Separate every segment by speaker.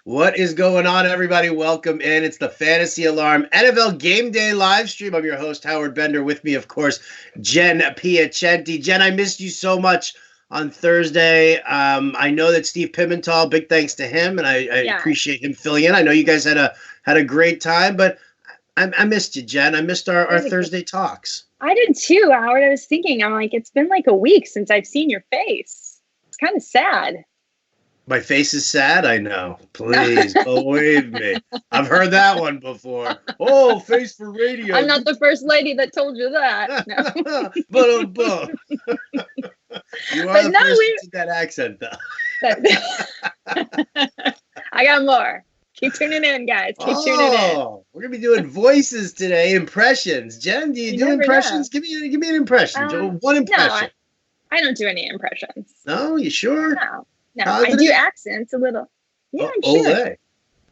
Speaker 1: What is going on, everybody? Welcome in. It's the Fantasy Alarm NFL Game Day live stream. I'm your host, Howard Bender. With me, of course, Jen Piacenti. Jen, I missed you so much on Thursday. I know that Steve Pimentel, big thanks to him, and I appreciate him filling in. I know you guys had a great time, but I missed you, Jen. I missed our Thursday talks.
Speaker 2: I did too, Howard. I was thinking, I'm like, it's been like a week since I've seen your face. It's kind of sad.
Speaker 1: My face is sad? I know. Please, believe me. I've heard that one before. Oh, face for radio.
Speaker 2: I'm not the first lady that told you that. No.
Speaker 1: You are the first to do that accent, though.
Speaker 2: I got more. Keep tuning in, guys. Keep tuning in.
Speaker 1: We're going to be doing voices today, impressions. Jen, do you do impressions? Give me an impression. One impression.
Speaker 2: No, I don't do any impressions.
Speaker 1: No? You sure?
Speaker 2: No, I do accents a little. Yeah, I'm sure.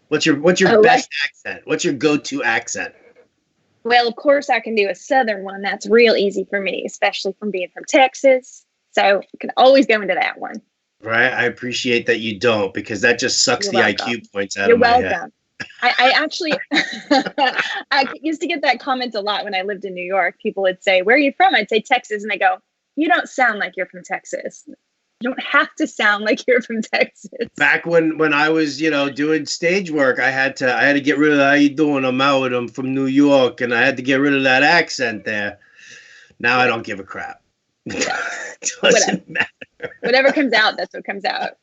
Speaker 1: What's your best accent? What's your go-to accent?
Speaker 2: Well, of course, I can do a Southern one. That's real easy for me, especially from being from Texas. So I can always go into that one.
Speaker 1: Right. I appreciate that you don't, because that just sucks the IQ points out of my head. You're welcome.
Speaker 2: I actually, I used to get that comment a lot when I lived in New York. People would say, "Where are you from?" I'd say Texas. And they go, "You don't sound like you're from Texas. You don't have to sound like you're from Texas."
Speaker 1: Back when I was, doing stage work, I had to get rid of that. How you doing? I'm from New York, and I had to get rid of that accent there. Now I don't give a crap. Doesn't matter.
Speaker 2: Whatever comes out, that's what comes out.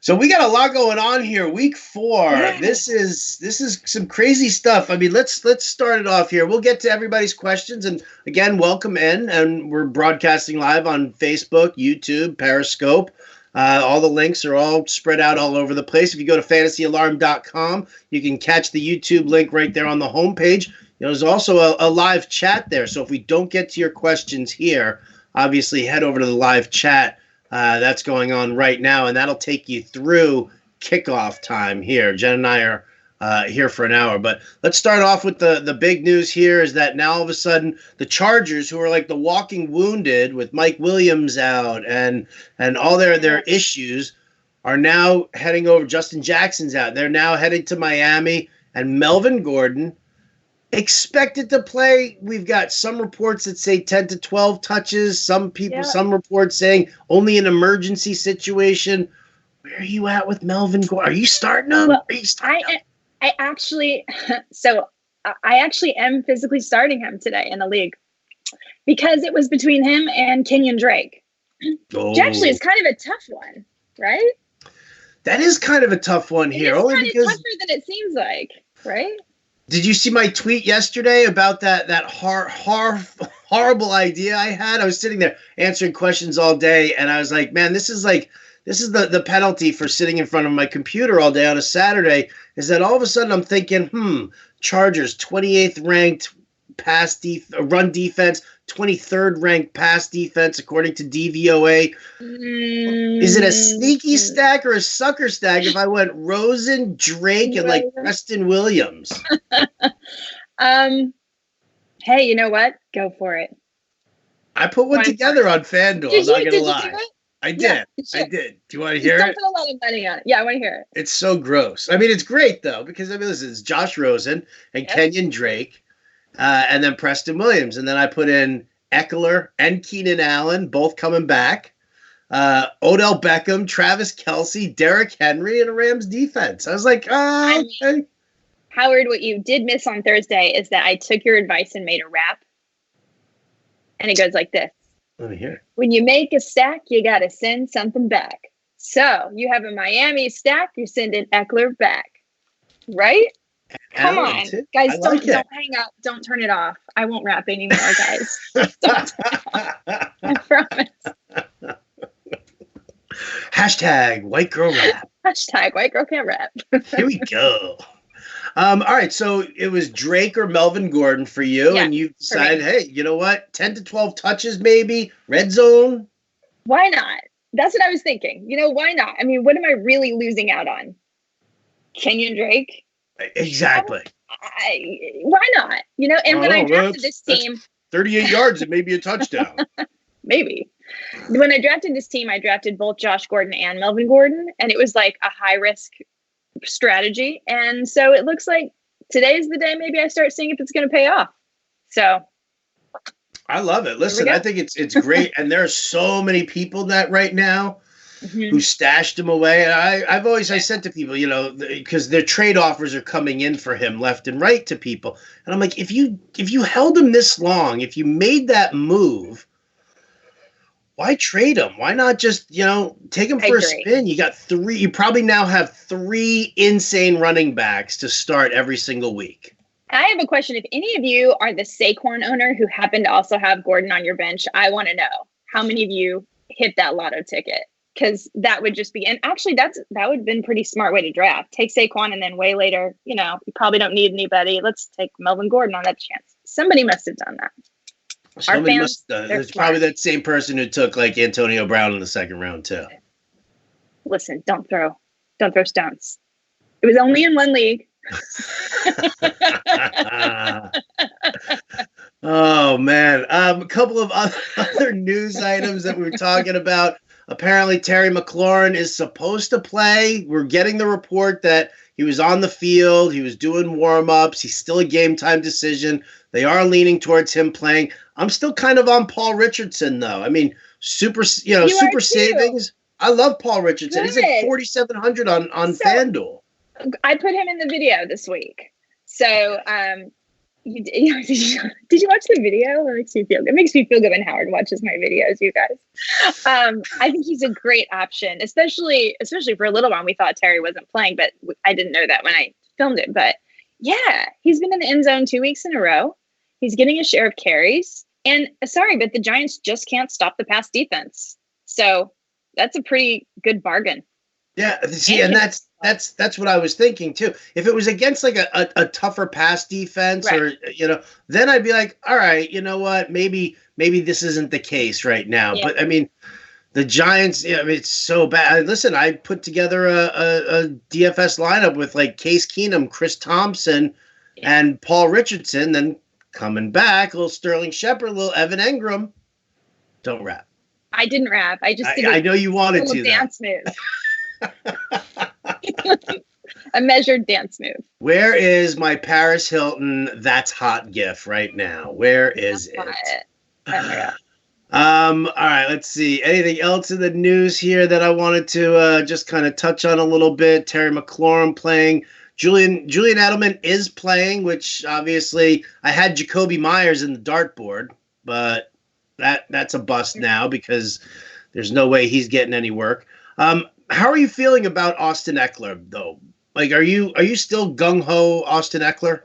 Speaker 1: So we got a lot going on here. Week 4. Yeah. This is some crazy stuff. I mean, let's start it off here. We'll get to everybody's questions, and again, welcome in. And we're broadcasting live on Facebook, YouTube, Periscope. All the links are all spread out all over the place. If you go to fantasyalarm.com, you can catch the YouTube link right there on the homepage. There's also a live chat there. So if we don't get to your questions here, obviously head over to the live chat. That's going on right now, and that'll take you through kickoff time here. Jen and I are here for an hour, but let's start off with the big news here is that now all of a sudden the Chargers, who are like the walking wounded with Mike Williams out and all their issues, are now heading over. Justin Jackson's out. They're now heading to Miami, and Melvin Gordon expected to play. We've got some reports that say 10 to 12 touches. Some reports saying only an emergency situation. Where are you at with Melvin Gordon? Are you starting him?
Speaker 2: Well, I actually am physically starting him today in the league because it was between him and Kenyon Drake. Which actually is kind of a tough one, right?
Speaker 1: That is kind of a tough one here.
Speaker 2: It's only because tougher than it seems like, right?
Speaker 1: Did you see my tweet yesterday about that horrible idea I had? I was sitting there answering questions all day, and I was like, man, this is the penalty for sitting in front of my computer all day on a Saturday, is that all of a sudden I'm thinking, Chargers, 28th ranked run defense, 23rd ranked pass defense, according to DVOA. Is it a sneaky stack or a sucker stack if I went Rosen, Drake, and like Preston Williams?
Speaker 2: Hey, you know what? Go for it.
Speaker 1: I put one together on FanDuel. I'm not going to lie. I did.
Speaker 2: Yeah,
Speaker 1: I did. Do you want to hear it?
Speaker 2: Don't put a lot of money on it. Yeah, I want to hear it.
Speaker 1: It's so gross. I mean, it's great, though, because, listen, it's Josh Rosen and Kenyon Drake. And then Preston Williams. And then I put in Eckler and Keenan Allen, both coming back. Odell Beckham, Travis Kelce, Derrick Henry, and a Rams defense. I was like, okay.
Speaker 2: Howard, what you did miss on Thursday is that I took your advice and made a rap. And it goes like this.
Speaker 1: Let me hear it.
Speaker 2: When you make a stack, you got to send something back. So you have a Miami stack, you're sending Eckler back. Right? Come on, guys, don't hang up. Don't turn it off. I won't rap anymore, guys. Don't turn it off. I promise.
Speaker 1: Hashtag white girl rap.
Speaker 2: Hashtag white girl can't rap.
Speaker 1: Here we go. All right, so it was Drake or Melvin Gordon for you, and you decided, hey, you know what? 10 to 12 touches maybe, red zone.
Speaker 2: Why not? That's what I was thinking. Why not? I mean, what am I really losing out on? Kenyon Drake?
Speaker 1: Exactly.
Speaker 2: Why not? And when I drafted this team,
Speaker 1: 38 yards, it may be a touchdown.
Speaker 2: Maybe. When I drafted this team, I drafted both Josh Gordon and Melvin Gordon, and it was like a high risk strategy. And so it looks like today's the day maybe I start seeing if it's going to pay off. So
Speaker 1: I love it. Listen, I think it's great. And there are so many people that right now who stashed him away. And I said to people, because their trade offers are coming in for him left and right to people. And I'm like, if you held him this long, if you made that move, why trade him? Why not just, take him for a spin? You probably now have 3 insane running backs to start every single week.
Speaker 2: I have a question. If any of you are the Saquon owner who happen to also have Gordon on your bench, I want to know how many of you hit that lotto ticket, because that would just be, and actually that would have been a pretty smart way to draft. Take Saquon and then way later, you probably don't need anybody. Let's take Melvin Gordon on that chance. Somebody must have done that.
Speaker 1: There's probably that same person who took like Antonio Brown in the second round too.
Speaker 2: Listen, don't throw stones. It was only in one league.
Speaker 1: Oh man, a couple of other news items that we were talking about. Apparently Terry McLaurin is supposed to play. We're getting the report that he was on the field, he was doing warm-ups, he's still a game time decision. They are leaning towards him playing. I'm still kind of on Paul Richardson though. I mean, super savings. I love Paul Richardson. Good. He's at 4,700 on FanDuel.
Speaker 2: I put him in the video this week. So, did you watch the video? It makes me feel good when Howard watches my videos, you guys. I think he's a great option, especially for a little while. We thought Terry wasn't playing, but I didn't know that when I filmed it. But yeah, he's been in the end zone 2 weeks in a row. He's getting a share of carries. And but the Giants just can't stop the pass defense. So that's a pretty good bargain.
Speaker 1: Yeah, see, and that's what I was thinking too. If it was against like a tougher pass defense, right, or then I'd be like, all right, you know what, maybe this isn't the case right now. Yeah. But I mean, the Giants, it's so bad. Listen, I put together a DFS lineup with like Case Keenum, Chris Thompson, and Paul Richardson. Then coming back, a little Sterling Shepard, a little Evan Engram. Don't rap.
Speaker 2: I didn't rap. I just did.
Speaker 1: I know you wanted to.
Speaker 2: Dance move. A measured dance move.
Speaker 1: Where is my Paris Hilton "That's Hot" gif right now? Where is it? All right, let's see. Anything else in the news here that I wanted to just kind of touch on a little bit? Terry McLaurin playing. Julian Edelman is playing, which obviously I had Jacoby Myers in the dartboard, but that's a bust now because there's no way he's getting any work. How are you feeling about Austin Eckler, though? Like, are you still gung-ho Austin Eckler?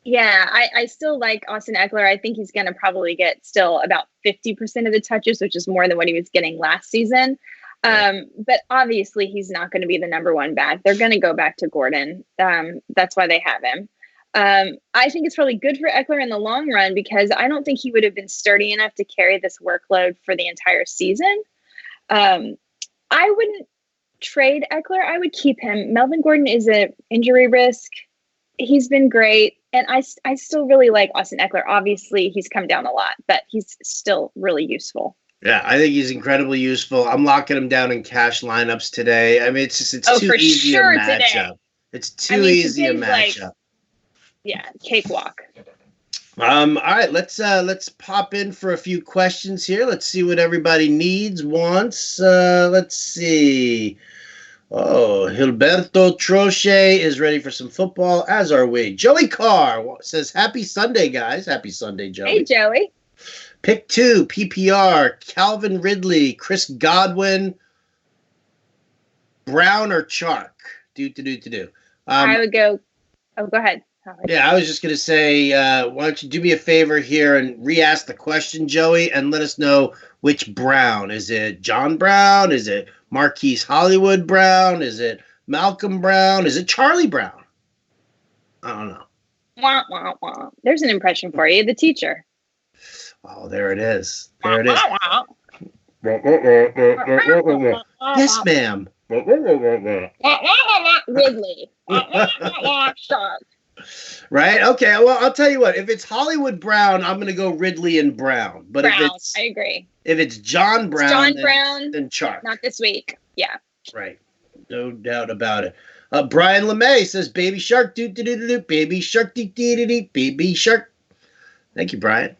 Speaker 2: Yeah, I still like Austin Eckler. I think he's going to probably get still about 50% of the touches, which is more than what he was getting last season. But obviously, he's not going to be the number one back. They're going to go back to Gordon. That's why they have him. I think it's probably good for Eckler in the long run because I don't think he would have been sturdy enough to carry this workload for the entire season. I wouldn't trade Eckler. I would keep him. Melvin Gordon is an injury risk. He's been great. And I still really like Austin Eckler. Obviously, he's come down a lot, but he's still really useful.
Speaker 1: Yeah, I think he's incredibly useful. I'm locking him down in cash lineups today. I mean, it's too easy a matchup. Today. It's too easy a matchup.
Speaker 2: Cakewalk.
Speaker 1: All right, let's pop in for a few questions here. Let's see what everybody needs, wants. Let's see. Oh, Gilberto Troche is ready for some football, as are we. Joey Carr says, happy Sunday, guys. Happy Sunday, Joey.
Speaker 2: Hey, Joey.
Speaker 1: Pick 2, PPR, Calvin Ridley, Chris Godwin, Brown, or Chark? Do.
Speaker 2: I would go. Oh, go ahead.
Speaker 1: Yeah, I was just going to say, why don't you do me a favor here and re-ask the question, Joey, and let us know which Brown. Is it John Brown? Is it Marquis Hollywood Brown? Is it Malcolm Brown? Is it Charlie Brown? I don't know.
Speaker 2: Wah, wah, wah. There's an impression for you, the teacher.
Speaker 1: Oh, there it is. There it is. Yes, ma'am.
Speaker 2: Ridley. Shark.
Speaker 1: Right? Okay. Well, I'll tell you what. If it's Hollywood Brown, I'm going to go Ridley and Brown. But
Speaker 2: Brown, I agree.
Speaker 1: If it's John Brown, then Chark.
Speaker 2: Not this week. Yeah.
Speaker 1: Right. No doubt about it. Brian LeMay says, "Baby shark, do do do do, baby shark, do do do do, baby shark." Thank you, Brian.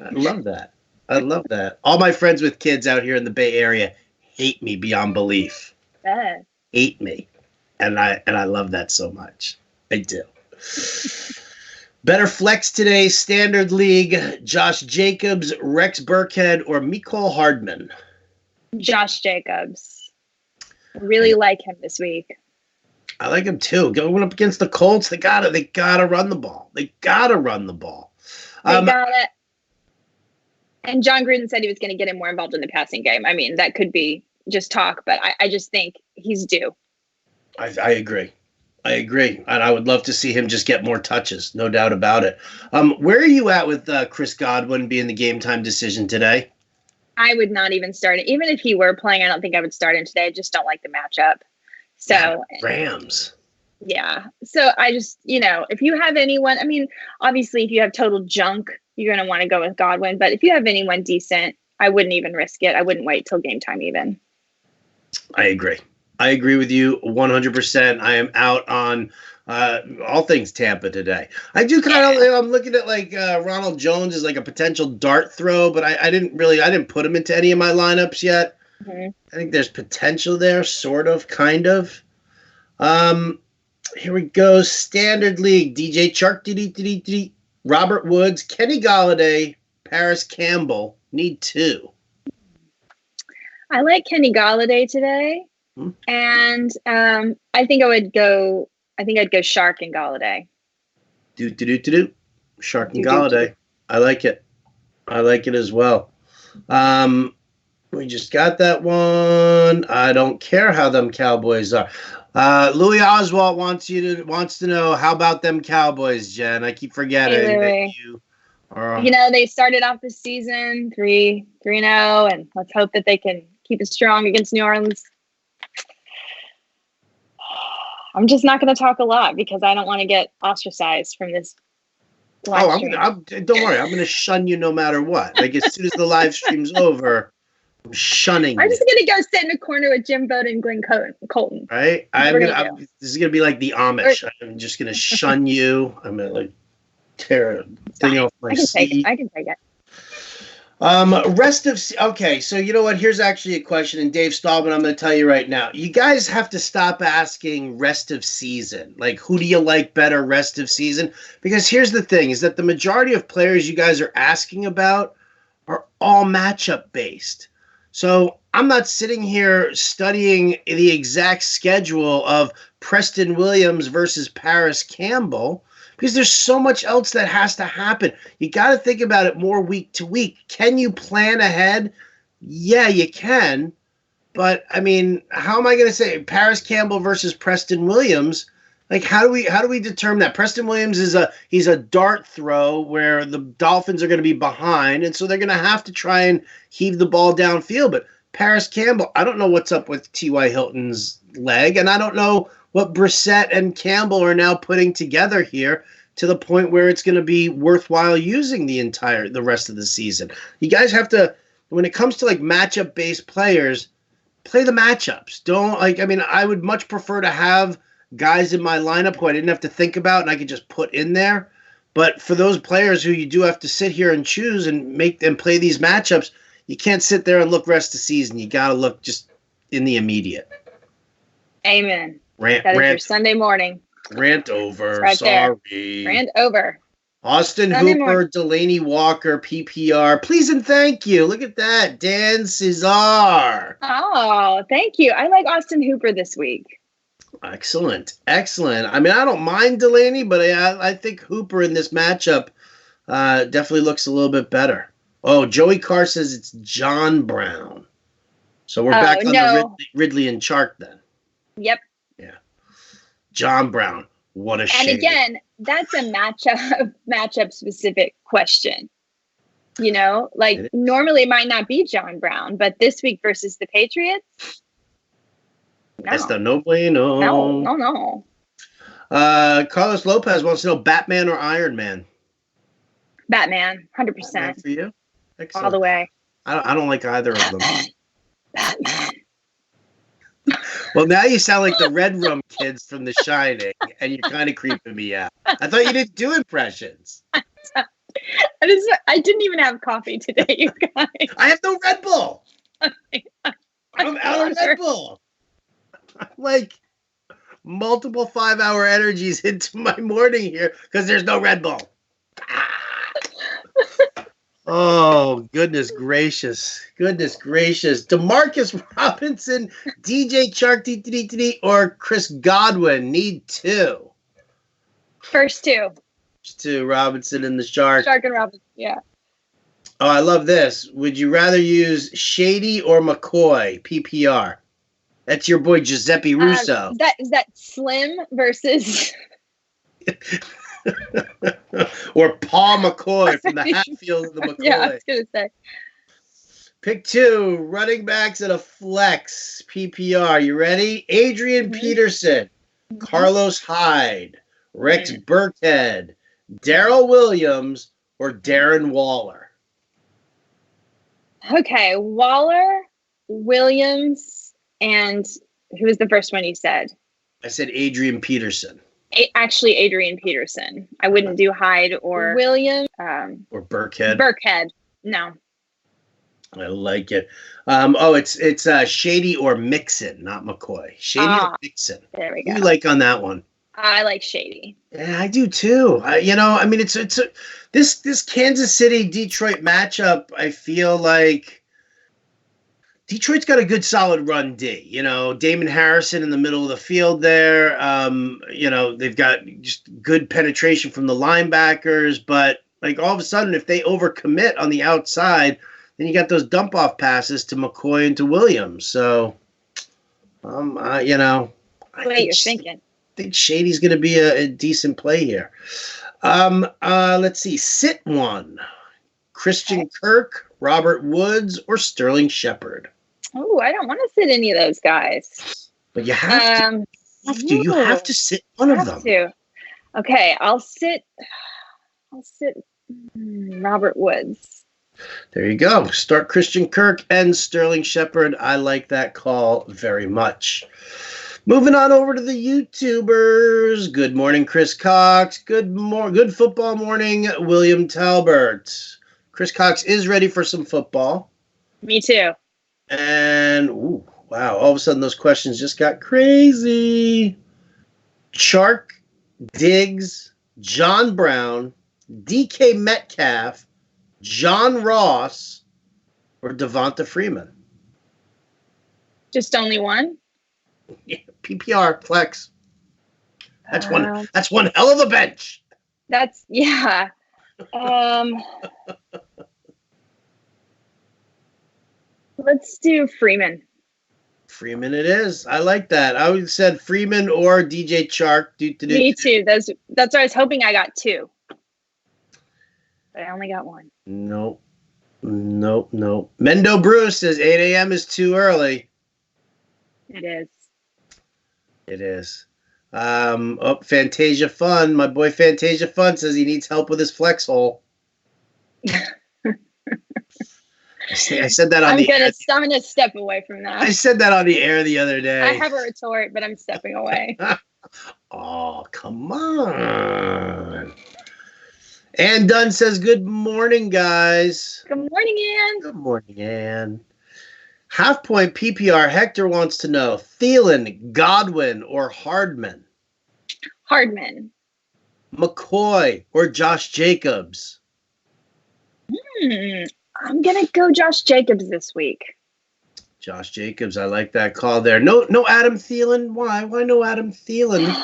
Speaker 1: I love that. I love that. All my friends with kids out here in the Bay Area hate me beyond belief. Hate me, and I love that so much. I do. Better flex today, Standard League, Josh Jacobs, Rex Burkhead, or Mecole Hardman?
Speaker 2: Josh Jacobs. I really like him this week.
Speaker 1: I like him too. Going up against the Colts, they gotta run the ball. They gotta run the ball.
Speaker 2: They got it. And John Gruden said he was going to get him more involved in the passing game. I mean, that could be just talk, but I just think he's due.
Speaker 1: I agree. And I would love to see him just get more touches, no doubt about it. Where are you at with Chris Godwin being the game time decision today?
Speaker 2: I would not even start it. Even if he were playing, I don't think I would start him today. I just don't like the matchup. So
Speaker 1: Rams.
Speaker 2: Yeah. So I just, if you have anyone, I mean, obviously if you have total junk, you're going to want to go with Godwin. But if you have anyone decent, I wouldn't even risk it. I wouldn't wait till game time even.
Speaker 1: I agree with you 100%. I am out on all things Tampa today. I do I'm looking at Ronald Jones as like a potential dart throw, but I didn't put him into any of my lineups yet. Mm-hmm. I think there's potential there, sort of, kind of. Here we go. Standard League. DJ Chark, Robert Woods, Kenny Gallaudet, Paris Campbell. Need 2.
Speaker 2: I like Kenny Gallaudet today. And I think I'd go Shark and Gallaudet.
Speaker 1: Shark and Gallaudet. I like it. I like it as well. We just got that one. I don't care how them Cowboys are. Louis Oswald wants to know, how about them Cowboys, Jen? I keep forgetting that you are.
Speaker 2: They started off the season 3-0, and let's hope that they can keep it strong against New Orleans. I'm just not going to talk a lot because I don't want to get ostracized from this live stream.
Speaker 1: Don't worry. I'm going to shun you no matter what. Like, as soon as the live stream's over, I'm shunning
Speaker 2: I'm just going to go sit in a corner with Jim Bowden and Glenn Colton.
Speaker 1: Right? This is going to be like the Amish. I'm just going to shun you. I'm going to tear thing off my seat.
Speaker 2: I can take it.
Speaker 1: Okay, so you know what? Here's actually a question, and Dave Stallman, I'm going to tell you right now. You guys have to stop asking rest of season. Like, who do you like better rest of season? Because here's the thing, is that the majority of players you guys are asking about are all matchup based. So I'm not sitting here studying the exact schedule of Preston Williams versus Paris Campbell, because there's so much else that has to happen. You got to think about it more week to week. Can you plan ahead? Yeah, you can. But, I mean, how am I going to say Paris Campbell versus Preston Williams? Like, how do we determine that? Preston Williams he's a dart throw where the Dolphins are going to be behind, and so they're going to have to try and heave the ball downfield. But Paris Campbell, I don't know what's up with T.Y. Hilton's leg, and I don't know what Brissett and Campbell are now putting together here to the point where it's going to be worthwhile using the rest of the season. You guys have to, when it comes to like matchup based players, play the matchups. I would much prefer to have guys in my lineup who I didn't have to think about and I could just put in there. But for those players who you do have to sit here and choose and make them play these matchups, you can't sit there and look rest of the season. You got to look just in the immediate.
Speaker 2: Amen. That is your Sunday morning.
Speaker 1: Rant over.
Speaker 2: Right
Speaker 1: Sorry.
Speaker 2: There. Rant over.
Speaker 1: Austin Sunday Hooper, morning. Delaney Walker, PPR. Please and thank you. Look at that. Dan Cesar.
Speaker 2: Oh, thank you. I like Austin Hooper this week.
Speaker 1: Excellent. I mean, I don't mind Delaney, but I think Hooper in this matchup definitely looks a little bit better. Oh, Joey Carr says it's John Brown. So we're back on the Ridley and Chark then.
Speaker 2: Yep.
Speaker 1: Yeah. John Brown. What a shame.
Speaker 2: And again, that's a matchup specific question. Normally it might not be John Brown, but this week versus the Patriots. No.
Speaker 1: That's the no bueno.
Speaker 2: No.
Speaker 1: Carlos Lopez wants to know Batman or Iron Man.
Speaker 2: Batman, 100%.
Speaker 1: Batman for you? Excellent.
Speaker 2: All the way.
Speaker 1: I don't like either of them.
Speaker 2: Batman.
Speaker 1: Well, now you sound like the Red Rum kids from The Shining, and you're kind of creeping me out. I thought you didn't do impressions.
Speaker 2: I didn't even have coffee today, you guys.
Speaker 1: I have no Red Bull. I'm out of Red Bull. I'm like multiple 5-hour energies into my morning here because there's no Red Bull. Oh, goodness gracious. Goodness gracious. Demarcus Robinson, DJ Chark, or Chris Godwin. Need two.
Speaker 2: First two.
Speaker 1: First two, Robinson and the Shark.
Speaker 2: Shark and Robinson, yeah.
Speaker 1: Oh, I love this. Would you rather use Shady or McCoy, PPR? That's your boy Giuseppe Russo.
Speaker 2: Is that Slim versus...
Speaker 1: or Paul McCoy from the Hatfield of the McCoy.
Speaker 2: Yeah, I was going to say.
Speaker 1: Pick two, running backs at a flex, PPR. You ready? Adrian Peterson, Carlos Hyde, Rex Burkhead, Darryl Williams, or Darren Waller?
Speaker 2: Okay, Waller, Williams, and who was the first one you said?
Speaker 1: I said Adrian Peterson.
Speaker 2: Actually, Adrian Peterson. I wouldn't do Hyde or Williams.
Speaker 1: Or Burkhead.
Speaker 2: Burkhead. No.
Speaker 1: I like it. It's Shady or Mixon, not McCoy. Shady or Mixon.
Speaker 2: There we go.
Speaker 1: Who do you like on that one?
Speaker 2: I like Shady.
Speaker 1: Yeah, I do too. This Kansas City Detroit matchup. I feel like Detroit's got a good solid run D. Damon Harrison in the middle of the field there. They've got just good penetration from the linebackers, but like all of a sudden, if they overcommit on the outside, then you got those dump off passes to McCoy and to Williams. So,
Speaker 2: What you're thinking?
Speaker 1: I think Shady's going to be a decent play here. Let's see. Sit one. Christian Kirk, Robert Woods, or Sterling Shepard?
Speaker 2: Oh, I don't want to sit any of those guys.
Speaker 1: But you have to. You have to sit one of them.
Speaker 2: Okay, I'll sit Robert Woods.
Speaker 1: There you go. Start Christian Kirk and Sterling Shepard. I like that call very much. Moving on over to the YouTubers. Good morning, Chris Cox. Good football morning, William Talbert. Chris Cox is ready for some football.
Speaker 2: Me too.
Speaker 1: And, wow, all of a sudden those questions just got crazy. Chark, Diggs, John Brown, DK Metcalfe, John Ross, or Devonta Freeman?
Speaker 2: Just only one?
Speaker 1: Yeah, PPR, flex. That's one hell of a bench.
Speaker 2: Yeah. Let's do Freeman.
Speaker 1: Freeman it is. I like that. I would have said Freeman or DJ Chark.
Speaker 2: Me too. That's what I was hoping I got two. But I only got one.
Speaker 1: Nope. Mendo Bruce says 8 a.m. is too early.
Speaker 2: It is.
Speaker 1: Fantasia Fun. My boy Fantasia Fun says he needs help with his flex hole. I said that on the air.
Speaker 2: I'm going to step away from that.
Speaker 1: I said that on the air the other day.
Speaker 2: I have a retort, but I'm stepping away.
Speaker 1: Oh, come on. Ann Dunn says, good morning, guys.
Speaker 2: Good morning, Ann.
Speaker 1: Good morning, Ann. Half point PPR. Hector wants to know, Thielen, Godwin, or Hardman?
Speaker 2: Hardman.
Speaker 1: McCoy or Josh Jacobs?
Speaker 2: I'm going to go Josh Jacobs this week.
Speaker 1: Josh Jacobs. I like that call there. No Adam Thielen. Why? Why no Adam Thielen?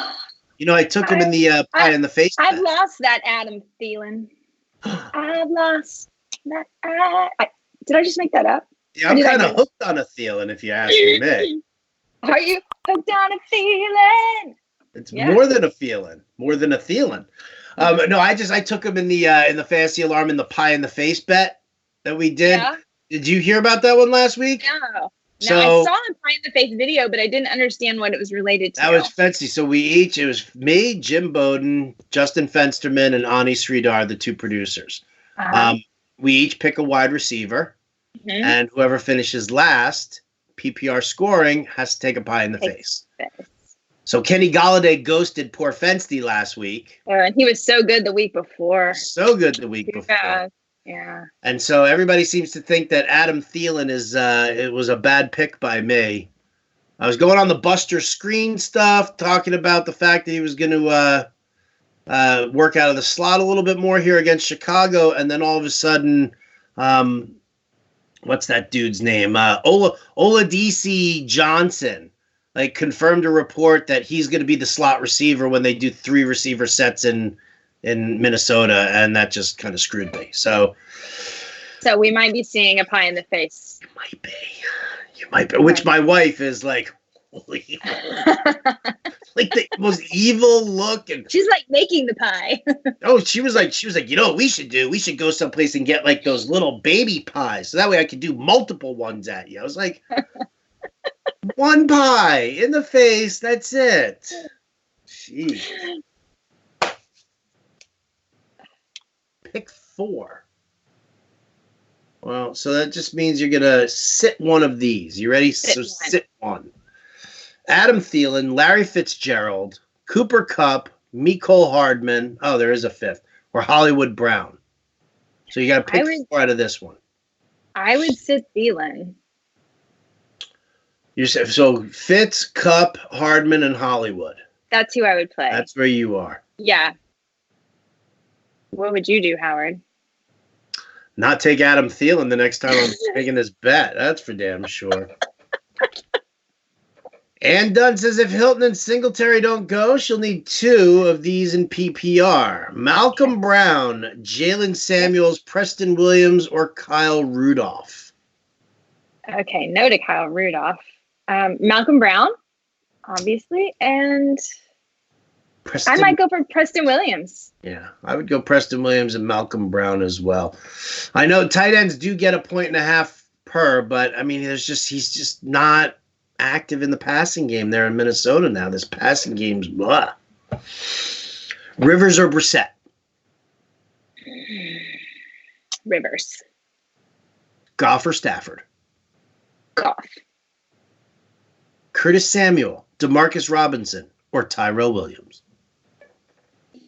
Speaker 1: I took him in the pie in the face.
Speaker 2: I've lost that Adam Thielen. I've lost that. Did I just make that up?
Speaker 1: Yeah, I'm kind of hooked on a Thielen, if you ask me.
Speaker 2: Are you hooked on a Thielen?
Speaker 1: It's more than a feeling. More than a Thielen. No, I took him in the fantasy alarm in the pie in the face bet that we did. Yeah. Did you hear about that one last week?
Speaker 2: No. So, I saw the pie in the face video, but I didn't understand what it was related to.
Speaker 1: That was fancy. So it was me, Jim Bowden, Justin Fensterman, and Ani Sridhar, the two producers. We each pick a wide receiver, and whoever finishes last, PPR scoring has to take a pie in the face. So Kenny Gallaudet ghosted poor Fensty last week.
Speaker 2: And he was so good the week before.
Speaker 1: So good the week before.
Speaker 2: Yeah.
Speaker 1: And so everybody seems to think that Adam Thielen it was a bad pick by me. I was going on the Buster Screen stuff, talking about the fact that he was going to work out of the slot a little bit more here against Chicago, and then all of a sudden, what's that dude's name? Oladipo Johnson, confirmed a report that he's going to be the slot receiver when they do 3 receiver sets in Minnesota, and that just kind of screwed me. So
Speaker 2: we might be seeing a pie in the face.
Speaker 1: You might be. Which my wife is like, holy, the most evil look, and
Speaker 2: she's making the pie.
Speaker 1: Oh, she was like, you know what we should do? We should go someplace and get those little baby pies, so that way I could do multiple ones at you. I was like, one pie in the face, that's it. Jeez. Pick 4. Well, so that just means you're going to sit one of these. You ready? Sit one. Adam Thielen, Larry Fitzgerald, Cooper Kupp, Mecole Hardman. Oh, there is a 5th. Or Hollywood Brown. So you got to pick 4 out of this one.
Speaker 2: I would sit Thielen.
Speaker 1: So Fitz, Kupp, Hardman, and Hollywood.
Speaker 2: That's who I would play.
Speaker 1: That's where you are.
Speaker 2: Yeah. What would you do, Howard?
Speaker 1: Not take Adam Thielen the next time I'm taking this bet. That's for damn sure. Ann Dunn says if Hilton and Singletary don't go, she'll need 2 of these in PPR. Malcolm Brown, Jalen Samuels, Preston Williams, or Kyle Rudolph.
Speaker 2: Okay, no to Kyle Rudolph. Malcolm Brown, obviously, and I might go for Preston Williams.
Speaker 1: Yeah, I would go Preston Williams and Malcolm Brown as well. I know tight ends do get 1.5 per, but I mean, he's just not active in the passing game there in Minnesota now. This passing game's blah. Rivers or Brissett?
Speaker 2: Rivers.
Speaker 1: Goff or Stafford?
Speaker 2: Goff.
Speaker 1: Curtis Samuel, Demarcus Robinson, or Tyrell Williams?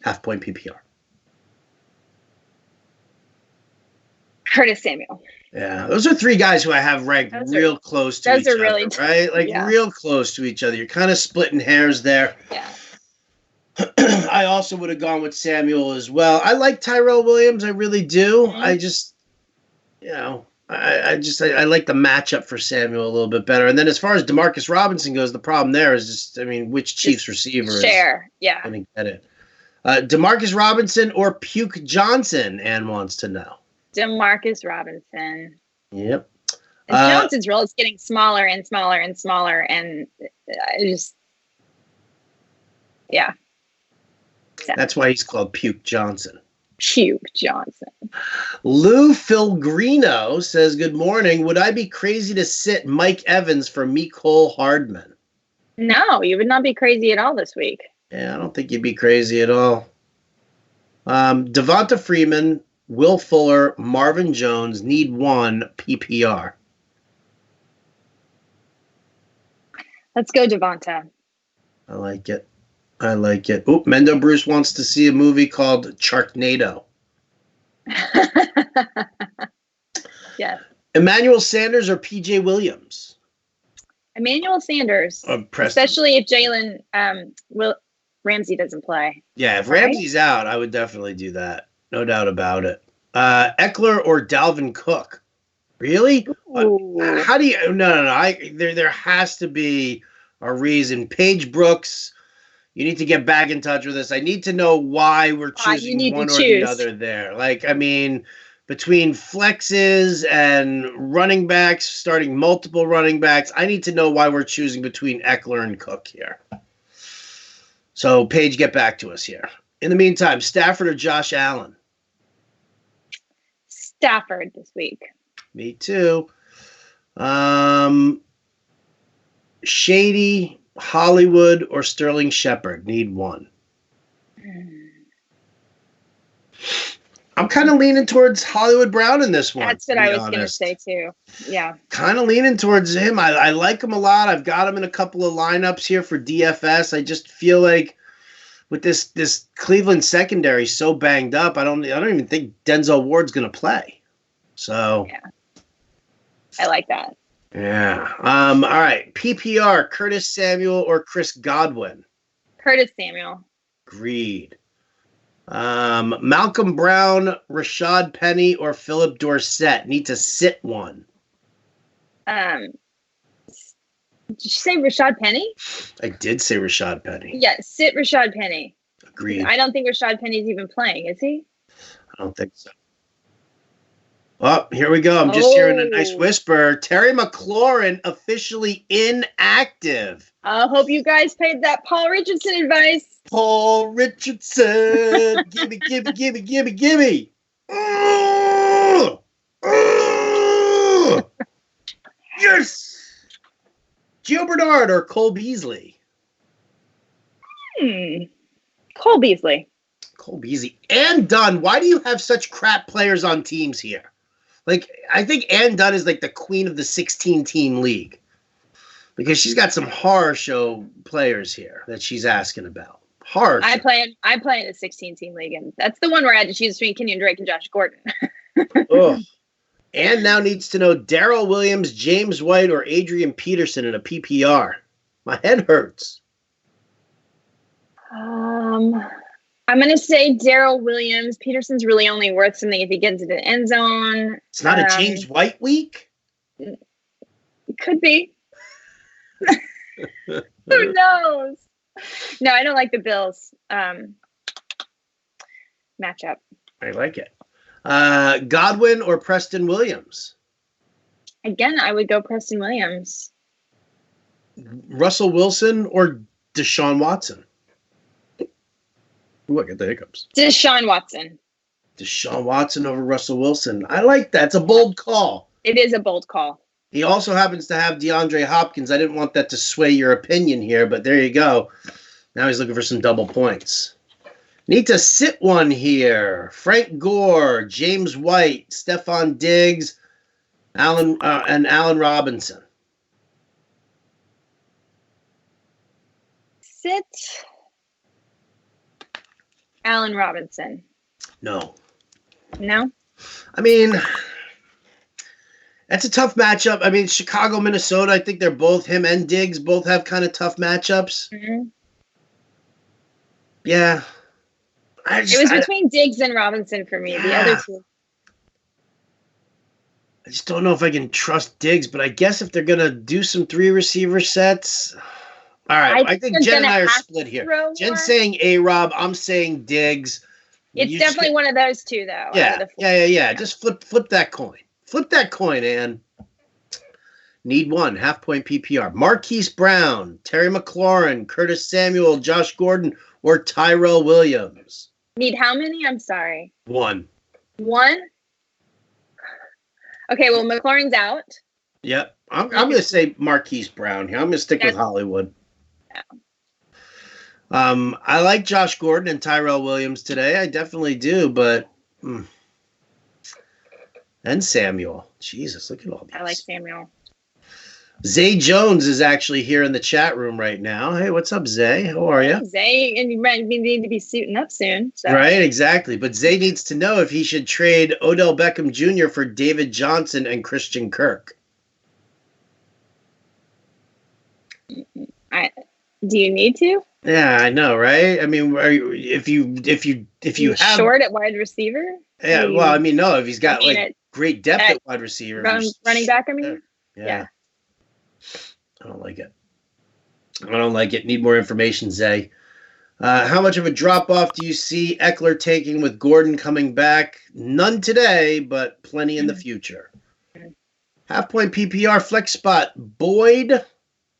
Speaker 1: Half-point PPR.
Speaker 2: Curtis Samuel.
Speaker 1: Yeah, those are 3 guys who I have ranked real close to each other, right? Real close to each other. You're kind of splitting hairs there.
Speaker 2: Yeah.
Speaker 1: I also would have gone with Samuel as well. I like Tyrell Williams. I really do. Mm-hmm. I just, I like the matchup for Samuel a little bit better. And then as far as Demarcus Robinson goes, the problem there is just, which Chiefs receiver is going to get it? Demarcus Robinson or Puke Johnson, Ann wants to know.
Speaker 2: Demarcus Robinson.
Speaker 1: Yep.
Speaker 2: And Johnson's role is getting smaller and smaller and smaller, and yeah.
Speaker 1: That's why he's called Puke Johnson.
Speaker 2: Puke Johnson.
Speaker 1: Lou Filgrino says, good morning. Would I be crazy to sit Mike Evans for Mecole Hardman?
Speaker 2: No, you would not be crazy at all this week.
Speaker 1: Yeah, I don't think you'd be crazy at all. Devonta Freeman, Will Fuller, Marvin Jones, need 1 PPR.
Speaker 2: Let's go, Devonta.
Speaker 1: I like it. Oh, Mendo Bruce wants to see a movie called Sharknado.
Speaker 2: Yes.
Speaker 1: Emmanuel Sanders or PJ Williams?
Speaker 2: Emmanuel Sanders. Especially if Jalen Ramsey doesn't play.
Speaker 1: Yeah, if Ramsey's out, I would definitely do that. No doubt about it. Eckler or Dalvin Cook? Really? How do you? No. There has to be a reason. Paige Brooks, you need to get back in touch with us. I need to know why we're choosing one or the other there. Between flexes and running backs, starting multiple running backs, I need to know why we're choosing between Eckler and Cook here. So, Paige, get back to us here. In the meantime, Stafford or Josh Allen?
Speaker 2: Stafford this week.
Speaker 1: Me too. Shady, Hollywood, or Sterling Shepard? Need 1. I'm kind of leaning towards Hollywood Brown in this one.
Speaker 2: That's what I was going to say too. Yeah.
Speaker 1: Kind of leaning towards him. I like him a lot. I've got him in a couple of lineups here for DFS. I just feel like with this Cleveland secondary so banged up, I don't even think Denzel Ward's going to play. So
Speaker 2: yeah. I like that.
Speaker 1: Yeah. All right. PPR, Curtis Samuel or Chris Godwin?
Speaker 2: Curtis Samuel.
Speaker 1: Agreed. Malcolm Brown, Rashad Penny, or Philip Dorsett? Need to sit one.
Speaker 2: Did you say Rashad Penny?
Speaker 1: I did say Rashad Penny.
Speaker 2: Yeah, sit Rashad Penny.
Speaker 1: Agreed.
Speaker 2: I don't think Rashad Penny's even playing, is he?
Speaker 1: I don't think so. Oh, here we go. I'm just hearing a nice whisper. Terry Maclaurin officially inactive.
Speaker 2: I hope you guys paid that Paul Richardson advice.
Speaker 1: Paul Richardson. Gimme. Yes. Gio Bernard or Cole Beasley?
Speaker 2: Cole Beasley.
Speaker 1: Cole Beasley. Ann Dunn. Why do you have such crap players on teams here? Like, I think Ann Dunn is like the queen of the 16-team league because she's got some horror show players here that she's asking about. Horror.
Speaker 2: I play in a 16-team league, and that's the one where I had to choose between Kenyon Drake and Josh Gordon.
Speaker 1: Oh. Ann now needs to know Darryl Williams, James White, or Adrian Peterson in a PPR. My head hurts.
Speaker 2: I'm going to say Darryl Williams. Peterson's really only worth something if he gets into the end zone.
Speaker 1: It's not a James White week?
Speaker 2: It could be. Who knows? No, I don't like the Bills matchup.
Speaker 1: I like it. Godwin or Preston Williams?
Speaker 2: Again, I would go Preston Williams.
Speaker 1: Russell Wilson or Deshaun Watson? Ooh, I got the hiccups.
Speaker 2: Deshaun Watson.
Speaker 1: Deshaun Watson over Russell Wilson. I like that. It's a bold call.
Speaker 2: It is a bold call.
Speaker 1: He also happens to have DeAndre Hopkins. I didn't want that to sway your opinion here, but there you go. Now he's looking for some double points. Need to sit one here. Frank Gore, James White, Stephon Diggs, Allen Robinson.
Speaker 2: Sit Allen Robinson.
Speaker 1: No.
Speaker 2: I
Speaker 1: mean, that's a tough matchup. I mean, Chicago, Minnesota, I think they're both, him and Diggs, both have kind of tough matchups.
Speaker 2: Mm-hmm.
Speaker 1: Yeah.
Speaker 2: It was between Diggs and Robinson for me. Yeah. The other two.
Speaker 1: I just don't know if I can trust Diggs, but I guess if they're going to do some 3 receiver sets. All right. I think Jen and I are split here. Jen's saying A-Rob. I'm saying Diggs.
Speaker 2: It's definitely one of those two, though.
Speaker 1: Yeah. Just flip that coin. Flip that coin, Ann. Need one. Half-point PPR. Marquis Brown, Terry McLaurin, Curtis Samuel, Josh Gordon, or Tyrell Williams.
Speaker 2: Need how many? I'm sorry.
Speaker 1: One?
Speaker 2: Okay, well, McLaurin's out.
Speaker 1: Yep. I'm going to say Marquis Brown here. I'm going to stick with Hollywood.
Speaker 2: Yeah.
Speaker 1: I like Josh Gordon and Tyrell Williams today. I definitely do, but and Samuel. Jesus, look at all these.
Speaker 2: I like Samuel.
Speaker 1: Zay Jones is actually here in the chat room right now. Hey, what's up, Zay? How are you?
Speaker 2: Zay, and you might need to be suiting up soon. So.
Speaker 1: Right, exactly. But Zay needs to know if he should trade Odell Beckham Jr. for David Johnson and Christian Kirk.
Speaker 2: Do you need to?
Speaker 1: Yeah, I know, right? I mean, if you have
Speaker 2: short at wide receiver?
Speaker 1: Yeah, well, I mean, no, if he's got great depth at wide receiver,
Speaker 2: running back. I mean,
Speaker 1: yeah. I don't like it. Need more information, Zay. How much of a drop-off do you see Eckler taking with Gordon coming back? None today, but plenty in the future. Half-point PPR flex spot. Boyd,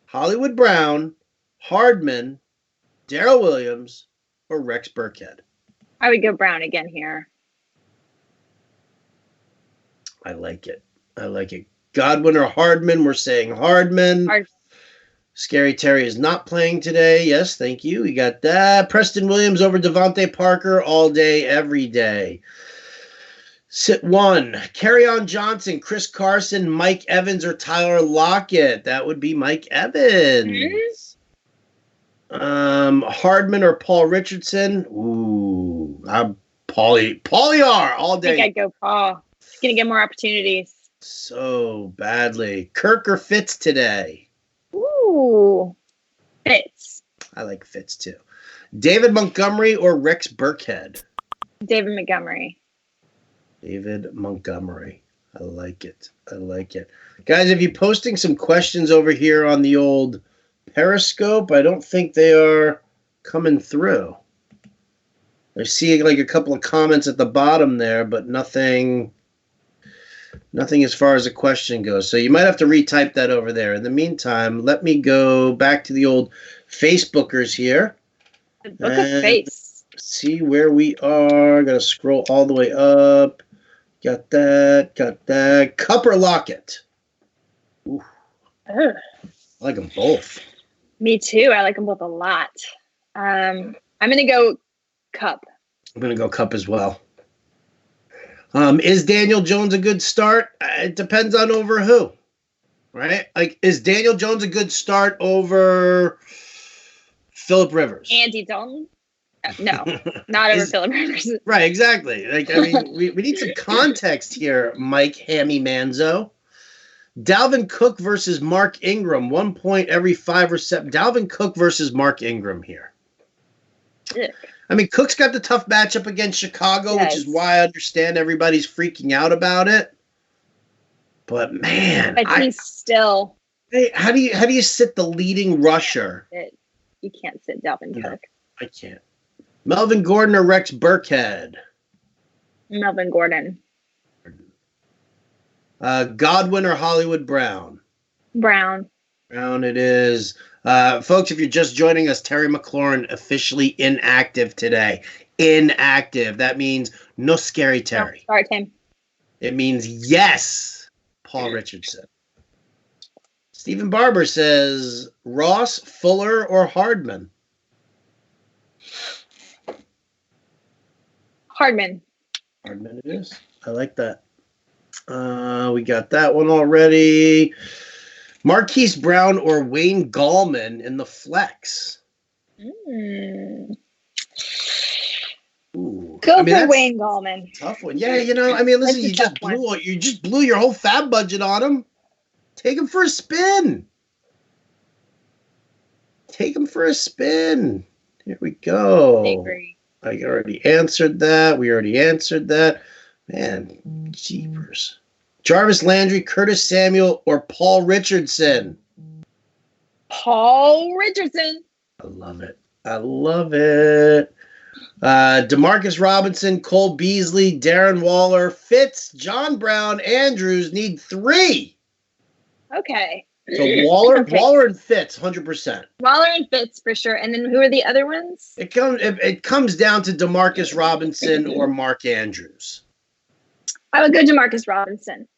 Speaker 1: Hollywood Brown, Hardman, Darryl Williams, or Rex Burkhead.
Speaker 2: I would go Brown again here.
Speaker 1: I like it. Godwin or Hardman? We're saying Hardman. Scary Terry is not playing today. Yes, thank you. We got that. Preston Williams over Devontae Parker all day, every day. Sit one. Kerryon Johnson, Chris Carson, Mike Evans, or Tyler Lockett. That would be Mike Evans. Hardman or Paul Richardson. Ooh, I'm Paulie R all day.
Speaker 2: I think I'd go Paul. He's gonna get more opportunities.
Speaker 1: So badly. Kirk or Fitz today?
Speaker 2: Ooh, Fitz.
Speaker 1: I like Fitz too. David Montgomery or Rex Burkhead?
Speaker 2: David Montgomery.
Speaker 1: David Montgomery. I like it. Guys, if you're posting some questions over here on the old Periscope, I don't think they are coming through. I see like a couple of comments at the bottom there, but nothing as far as a question goes. So you might have to retype that over there. In the meantime, let me go back to the old Facebookers here.
Speaker 2: The Book of Face.
Speaker 1: See where we are. Got to scroll all the way up. Got that. Cup or Lockett? Ooh. I like them both.
Speaker 2: Me too. I like them both a lot. I'm going to go Cup.
Speaker 1: I'm going to go Cup as well. Is Daniel Jones a good start? It depends on over who, right? Like, is Daniel Jones a good start over Phillip Rivers?
Speaker 2: Andy Dalton? No, not over Phillip Rivers.
Speaker 1: Right, exactly. Like, I mean, we need some context here, Mike Hammy Manzo. Dalvin Cook versus Mark Ingram. 1 point every 5 or 7. Dalvin Cook versus Mark Ingram here.
Speaker 2: Ugh.
Speaker 1: I mean, Cook's got the tough matchup against Chicago, yes, which is why I understand everybody's freaking out about it. But man,
Speaker 2: he's still.
Speaker 1: Hey, how do you sit the leading rusher?
Speaker 2: You can't sit Dalvin Cook.
Speaker 1: No, I can't. Melvin Gordon or Rex Burkhead?
Speaker 2: Melvin Gordon.
Speaker 1: Godwin or Hollywood Brown?
Speaker 2: Brown.
Speaker 1: Brown it is. Folks, if you're just joining us, Terry Maclaurin officially inactive today. Inactive. That means no scary Terry.
Speaker 2: No, start him.
Speaker 1: It means yes, Paul Richardson. Stephen Barber says Ross, Fuller, or Hardman?
Speaker 2: Hardman.
Speaker 1: Hardman it is. I like that. We got that one already. Marquis Brown or Wayne Gallman in the flex?
Speaker 2: Ooh. Go for Wayne Gallman.
Speaker 1: Tough one. Yeah, I mean, listen, you just blew your whole fab budget on him. Take him for a spin. Here we go.
Speaker 2: I agree.
Speaker 1: I already answered that. We already answered that. Man, jeepers. Jarvis Landry, Curtis Samuel, or Paul Richardson?
Speaker 2: Paul Richardson.
Speaker 1: I love it. Demarcus Robinson, Cole Beasley, Darren Waller, Fitz, John Brown, Andrews need 3.
Speaker 2: Okay.
Speaker 1: So Waller and Fitz, 100%.
Speaker 2: Waller and Fitz for sure. And then who are the other ones?
Speaker 1: It comes down to Demarcus Robinson or Mark Andrews.
Speaker 2: I would go Demarcus Robinson.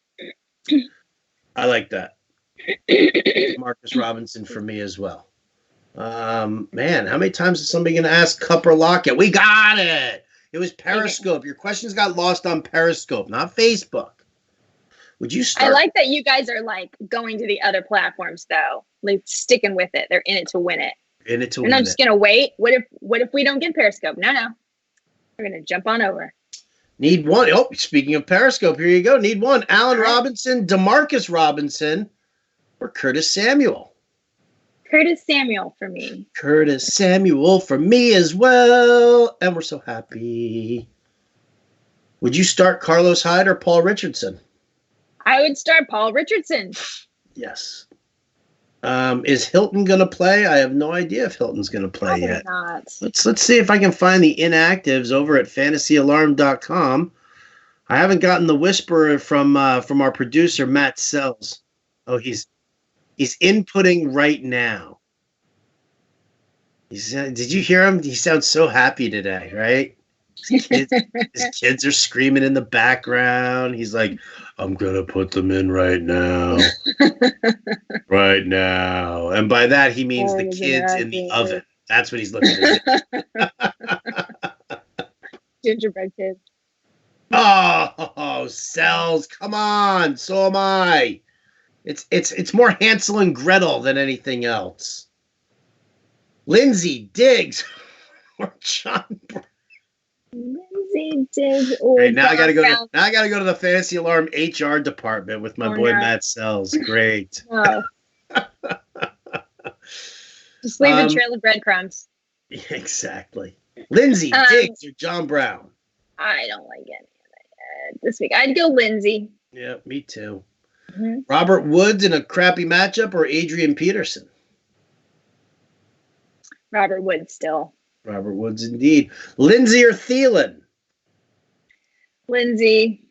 Speaker 1: I like that. Demarcus Robinson for me as well. Man, how many times is somebody going to ask Cup or Lockett? We got it. It was Periscope. Your questions got lost on Periscope, not Facebook. Would you start?
Speaker 2: I like that you guys are like going to the other platforms though, like sticking with it. They're in it to win it. And I'm just gonna wait. What if we don't get Periscope? No, we're gonna jump on over.
Speaker 1: Need one. Oh, speaking of Periscope, here you go. Need one. Allen Robinson, Demarcus Robinson, or Curtis Samuel.
Speaker 2: Curtis Samuel for me.
Speaker 1: Curtis Samuel for me as well. And we're so happy. Would you start Carlos Hyde or Paul Richardson?
Speaker 2: I would start Paul Richardson.
Speaker 1: Yes. Is Hilton going to play? I have no idea if Hilton's going to play
Speaker 2: Probably
Speaker 1: yet.
Speaker 2: Not.
Speaker 1: Let's see if I can find the inactives over at fantasyalarm.com. I haven't gotten the whisper from our producer, Matt Sells. Oh, he's inputting right now. Did you hear him? He sounds so happy today, right? His kids are screaming in the background. He's like, I'm going to put them in right now. Right now. And by that, he means the kids in the oven. That's what he's looking at.
Speaker 2: Gingerbread kids.
Speaker 1: Oh, Sells. Come on. So am I. It's more Hansel and Gretel than anything else. Lindsay, Diggs, or John Brown.
Speaker 2: Lindsay, Diggs, or
Speaker 1: Great, now I gotta go.
Speaker 2: Brown.
Speaker 1: Now I gotta go to the Fantasy Alarm HR department with my boy Matt Sells. Great.
Speaker 2: Oh. Just leave a trail of breadcrumbs.
Speaker 1: Yeah, exactly. Lindsay, Diggs, or John Brown.
Speaker 2: I don't like any of that this week. I'd go Lindsay.
Speaker 1: Yeah, me too. Mm-hmm. Robert Woods in a crappy matchup, or Adrian Peterson?
Speaker 2: Robert Woods still.
Speaker 1: Robert Woods indeed. Lindsay or Thielen?
Speaker 2: Lindsay.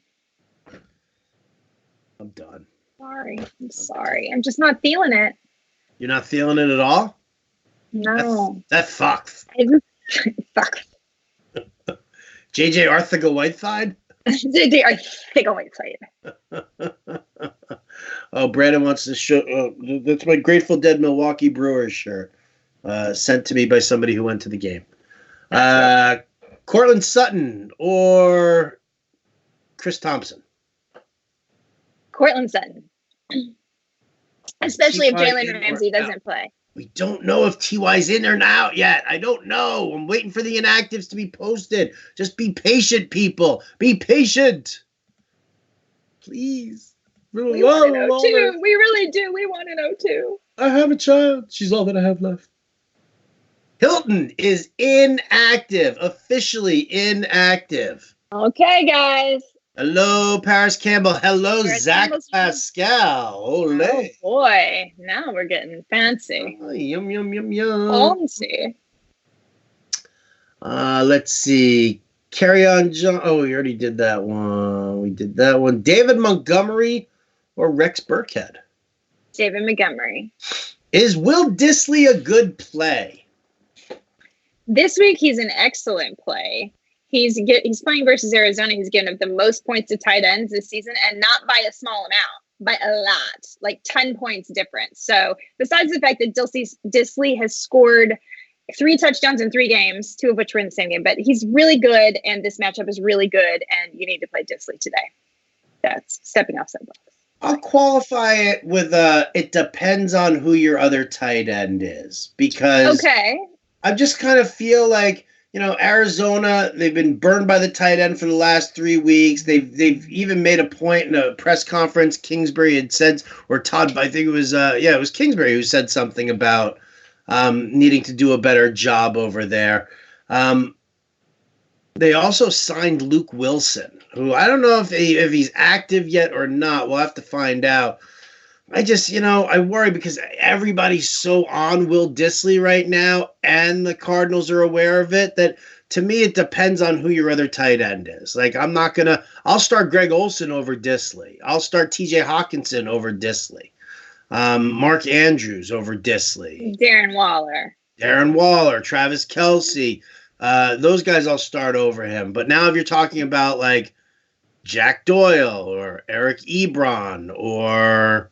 Speaker 1: I'm done.
Speaker 2: I'm sorry. I'm just not feeling it.
Speaker 1: You're not feeling it at all?
Speaker 2: No.
Speaker 1: That fucks.
Speaker 2: Fuck.
Speaker 1: JJ Arthur-Whiteside?
Speaker 2: JJ Arthur-Whiteside.
Speaker 1: Oh, Brandon wants to show. That's my Grateful Dead Milwaukee Brewers shirt, sent to me by somebody who went to the game. Cortland Sutton or Chris Thompson?
Speaker 2: Cortland Sutton. Especially if Jalen Ramsey doesn't play.
Speaker 1: We don't know if TY's in or out yet. I don't know. I'm waiting for the inactives to be posted. Just be patient, people. Be patient. Please.
Speaker 2: We want to know too. We really do. We want to know too.
Speaker 1: I have a child. She's all that I have left. Hilton is inactive. Officially inactive.
Speaker 2: Okay, guys.
Speaker 1: Hello, Paris Campbell. Hello, Zach Pascal. Ole.
Speaker 2: Oh, boy. Now we're getting fancy.
Speaker 1: Oh, yum, yum, yum, yum.
Speaker 2: Fancy.
Speaker 1: Let's see. Carry on, John. Oh, we already did that one. We did that one. David Montgomery or Rex Burkhead?
Speaker 2: David Montgomery.
Speaker 1: Is Will Dissly a good play?
Speaker 2: This week, he's an excellent play. He's playing versus Arizona. He's given up the most points to tight ends this season, and not by a small amount, by a lot, like 10 points difference. So besides the fact that Dissly has scored 3 touchdowns in 3 games, 2 of which were in the same game, but he's really good, and this matchup is really good, and you need to play Dissly today. That's stepping off soapbox.
Speaker 1: I'll qualify it with it depends on who your other tight end is, because I just kind of feel like, Arizona, they've been burned by the tight end for the last 3 weeks. They've even made a point in a press conference. Kingsbury had said, or Todd, I think it was Kingsbury who said something about needing to do a better job over there. They also signed Luke Wilson, who I don't know if he's active yet or not. We'll have to find out. I just, I worry because everybody's so on Will Dissly right now, and the Cardinals are aware of it, that to me it depends on who your other tight end is. Like, I'll start Greg Olsen over Dissly. I'll start TJ Hawkinson over Dissly. Mark Andrews over Dissly.
Speaker 2: Darren Waller,
Speaker 1: Travis Kelce. Those guys I'll start over him. But now if you're talking about like Jack Doyle or Eric Ebron or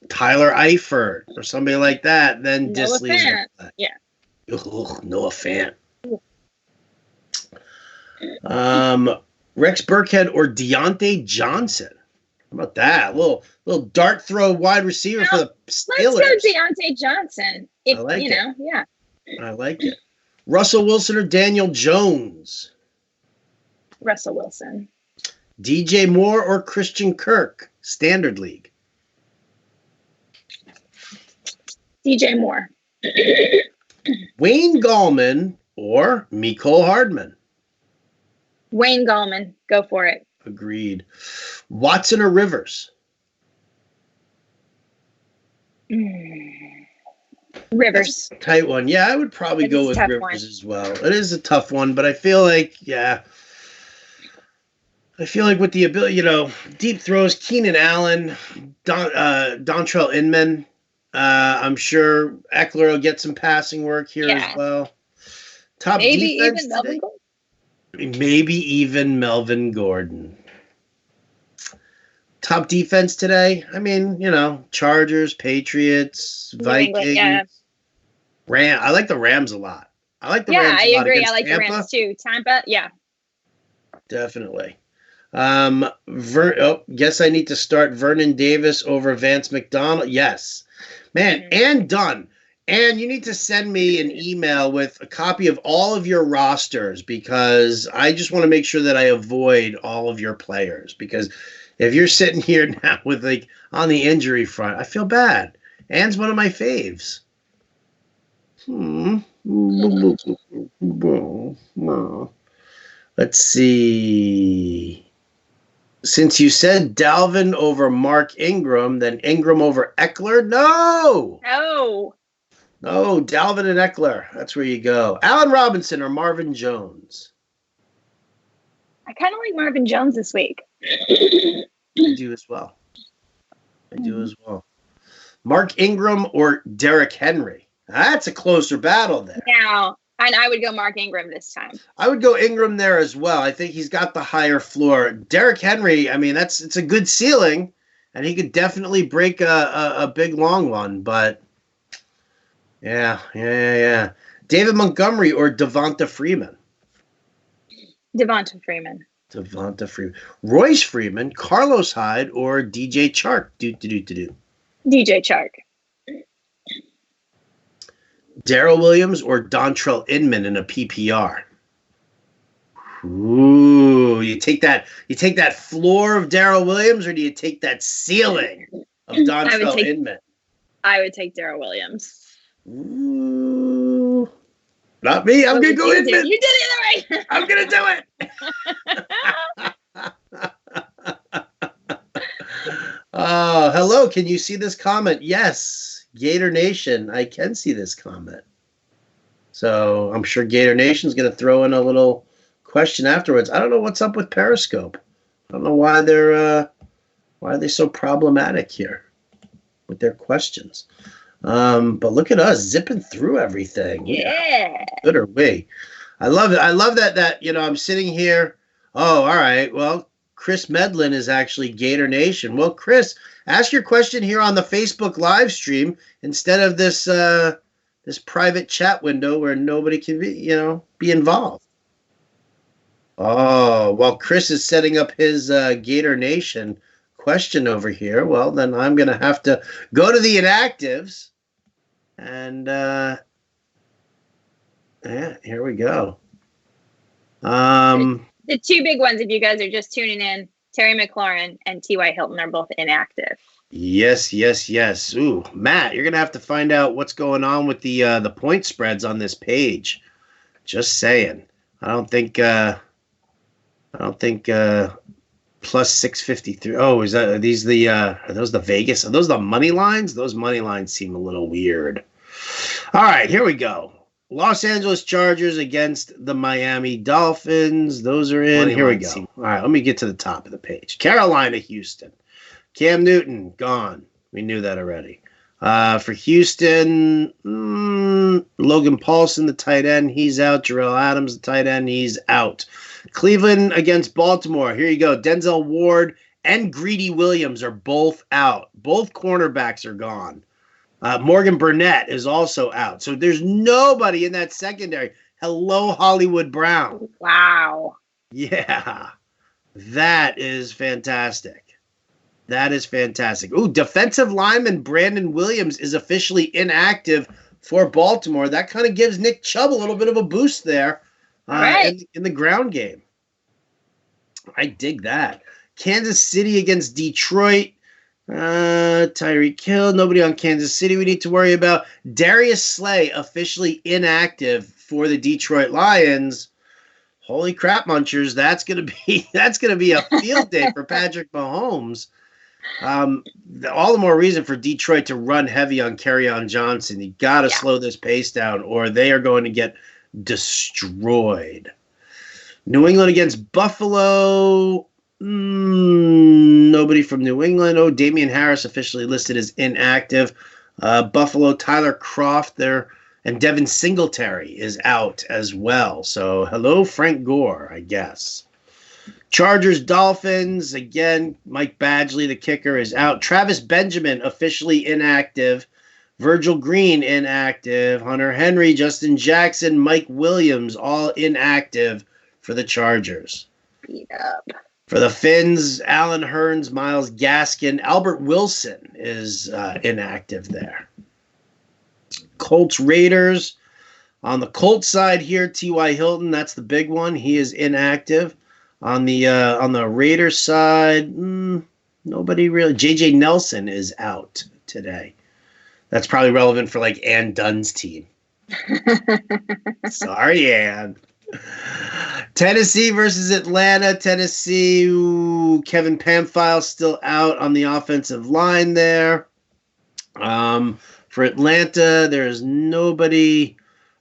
Speaker 1: Tyler Eifert or somebody like that, then Dissly's Noah Fant. Rex Burkhead or Deontay Johnson. How about that? A little dart throw wide receiver for the Steelers.
Speaker 2: Let's go Deontay Johnson. If,
Speaker 1: I like it.
Speaker 2: I
Speaker 1: like it. Russell Wilson or Daniel Jones?
Speaker 2: Russell Wilson.
Speaker 1: DJ Moore or Christian Kirk? Standard League.
Speaker 2: DJ Moore.
Speaker 1: Wayne Gallman or Mecole Hardman?
Speaker 2: Wayne Gallman. Go for it.
Speaker 1: Agreed. Watson or Rivers?
Speaker 2: Rivers.
Speaker 1: Tight one. Yeah, I would probably go with Rivers as well. It is a tough one, but I feel like, with the ability, deep throws, Keenan Allen, Dontrell Inman. I'm sure Eckler will get some passing work here as well. Top defense today? Maybe even Melvin Gordon. Top defense today? I mean, Chargers, Patriots, Vikings. I like the Rams a lot. I agree.
Speaker 2: I like the Rams too. Tampa,
Speaker 1: Definitely. Guess I need to start Vernon Davis over Vance McDonald. Yes. Man, and done. And you need to send me an email with a copy of all of your rosters because I just want to make sure that I avoid all of your players. Because if you're sitting here now with like on the injury front, I feel bad. Ann's one of my faves. Let's see. Since you said Dalvin over Mark Ingram, then Ingram over Eckler? No! No, Dalvin and Eckler. That's where you go. Allen Robinson or Marvin Jones?
Speaker 2: I kind of like Marvin Jones this week.
Speaker 1: I do as well. Mark Ingram or Derrick Henry? That's a closer battle there.
Speaker 2: Now, and I would go Mark Ingram this time.
Speaker 1: I would go Ingram there as well. I think he's got the higher floor. Derrick Henry, I mean, it's a good ceiling, and he could definitely break a big long one. But yeah. David Montgomery or Devonta Freeman?
Speaker 2: Devonta Freeman.
Speaker 1: Royce Freeman, Carlos Hyde, or DJ Chark?
Speaker 2: DJ Chark.
Speaker 1: Darryl Williams or Dontrell Inman in a PPR? Ooh, you take that floor of Darryl Williams, or do you take that ceiling of Dontrell Inman?
Speaker 2: I would take Darryl Williams.
Speaker 1: Ooh, not me. I'm gonna go Inman.
Speaker 2: You did it right.
Speaker 1: I'm gonna do it. Oh, hello. Can you see this comment? Yes. Gator Nation, I can see this comment. So I'm sure Gator Nation's going to throw in a little question afterwards. I don't know what's up with Periscope. I don't know why they're so problematic here with their questions. But look at us zipping through everything.
Speaker 2: Yeah.
Speaker 1: Good are we? I love it. I love that I'm sitting here. Oh, all right. Well, Chris Medlin is actually Gator Nation. Well, Chris, ask your question here on the Facebook live stream instead of this this private chat window where nobody can be involved. Oh, well, Chris is setting up his Gator Nation question over here. Well, then I'm going to have to go to the Inactives. And here we go.
Speaker 2: The two big ones, if you guys are just tuning in, Terry McLaurin and T.Y. Hilton are both inactive.
Speaker 1: Yes. Ooh, Matt, you're gonna have to find out what's going on with the point spreads on this page. Just saying. I don't think plus 653. Oh, are those the Vegas? Are those the money lines? Those money lines seem a little weird. All right, here we go. Los Angeles Chargers against the Miami Dolphins. Those are in. Here we go. All right, let me get to the top of the page. Carolina, Houston. Cam Newton, gone. We knew that already. For Houston, Logan Paulson, the tight end, he's out. Jarrell Adams, the tight end, he's out. Cleveland against Baltimore. Here you go. Denzel Ward and Greedy Williams are both out. Both cornerbacks are gone. Morgan Burnett is also out. So there's nobody in that secondary. Hello, Hollywood Brown.
Speaker 2: Wow.
Speaker 1: Yeah. That is fantastic. Ooh, defensive lineman Brandon Williams is officially inactive for Baltimore. That kind of gives Nick Chubb a little bit of a boost there in the ground game. I dig that. Kansas City against Detroit. Tyreek Hill, nobody on Kansas City we need to worry about. Darius Slay officially inactive for the Detroit Lions. Holy crap, munchers! That's gonna be a field day for Patrick Mahomes. All the more reason for Detroit to run heavy on Kerryon Johnson. You got to slow this pace down, or they are going to get destroyed. New England against Buffalo. Nobody from New England. Oh, Damian Harris officially listed as inactive. Buffalo, Tyler Kroft there, and Devin Singletary is out as well. So, hello, Frank Gore, I guess. Chargers, Dolphins, again, Mike Badgley, the kicker, is out. Travis Benjamin officially inactive. Virgil Green inactive. Hunter Henry, Justin Jackson, Mike Williams, all inactive for the Chargers.
Speaker 2: beat up.
Speaker 1: For the Finns, Alan Hearns, Myles Gaskin, Albert Wilson is inactive there. Colts Raiders. On the Colts side here, T.Y. Hilton, that's the big one. He is inactive. On the Raiders side, nobody really. J.J. Nelson is out today. That's probably relevant for like Ann Dunn's team. Sorry, Ann. Tennessee versus Atlanta. Tennessee, Kevin Pamphile still out on the offensive line there. For Atlanta, there's nobody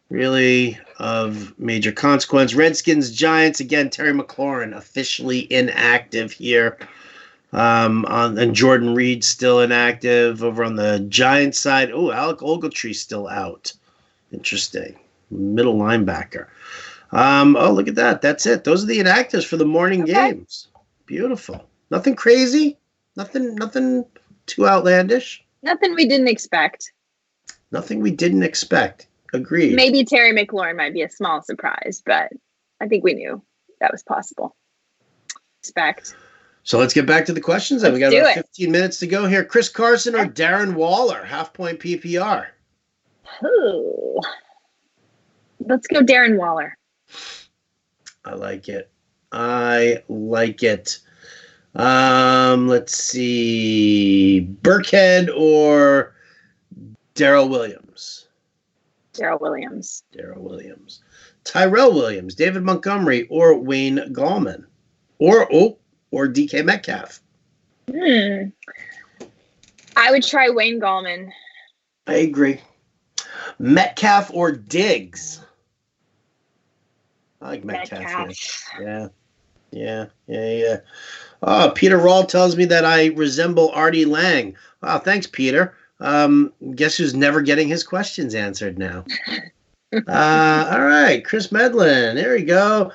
Speaker 1: really of major consequence. Redskins, Giants, again, Terry McLaurin officially inactive here. And Jordan Reed still inactive. Over on the Giants side, Alec Ogletree still out. Interesting. Middle linebacker. Look at that. That's it. Those are the inactives for the morning games. Beautiful. Nothing crazy. Nothing too outlandish.
Speaker 2: Nothing we didn't expect.
Speaker 1: Nothing we didn't expect. Agreed.
Speaker 2: Maybe Terry McLaurin might be a small surprise, but I think we knew that was possible. Expect.
Speaker 1: So let's get back to the questions. We got about 15 minutes to go here. Chris Carson or Darren Waller, half-point PPR?
Speaker 2: Ooh. Let's go Darren Waller.
Speaker 1: I like it. Let's see. Burkhead or Darryl Williams?
Speaker 2: Darryl Williams.
Speaker 1: Tyrell Williams, David Montgomery, or Wayne Gallman? Or DK Metcalfe?
Speaker 2: I would try Wayne Gallman.
Speaker 1: I agree. Metcalfe or Diggs? I like Metcalfe. Yeah. Oh, Peter Rawl tells me that I resemble Artie Lang. Wow, thanks, Peter. Guess who's never getting his questions answered now? All right, Chris Medlin. There we go.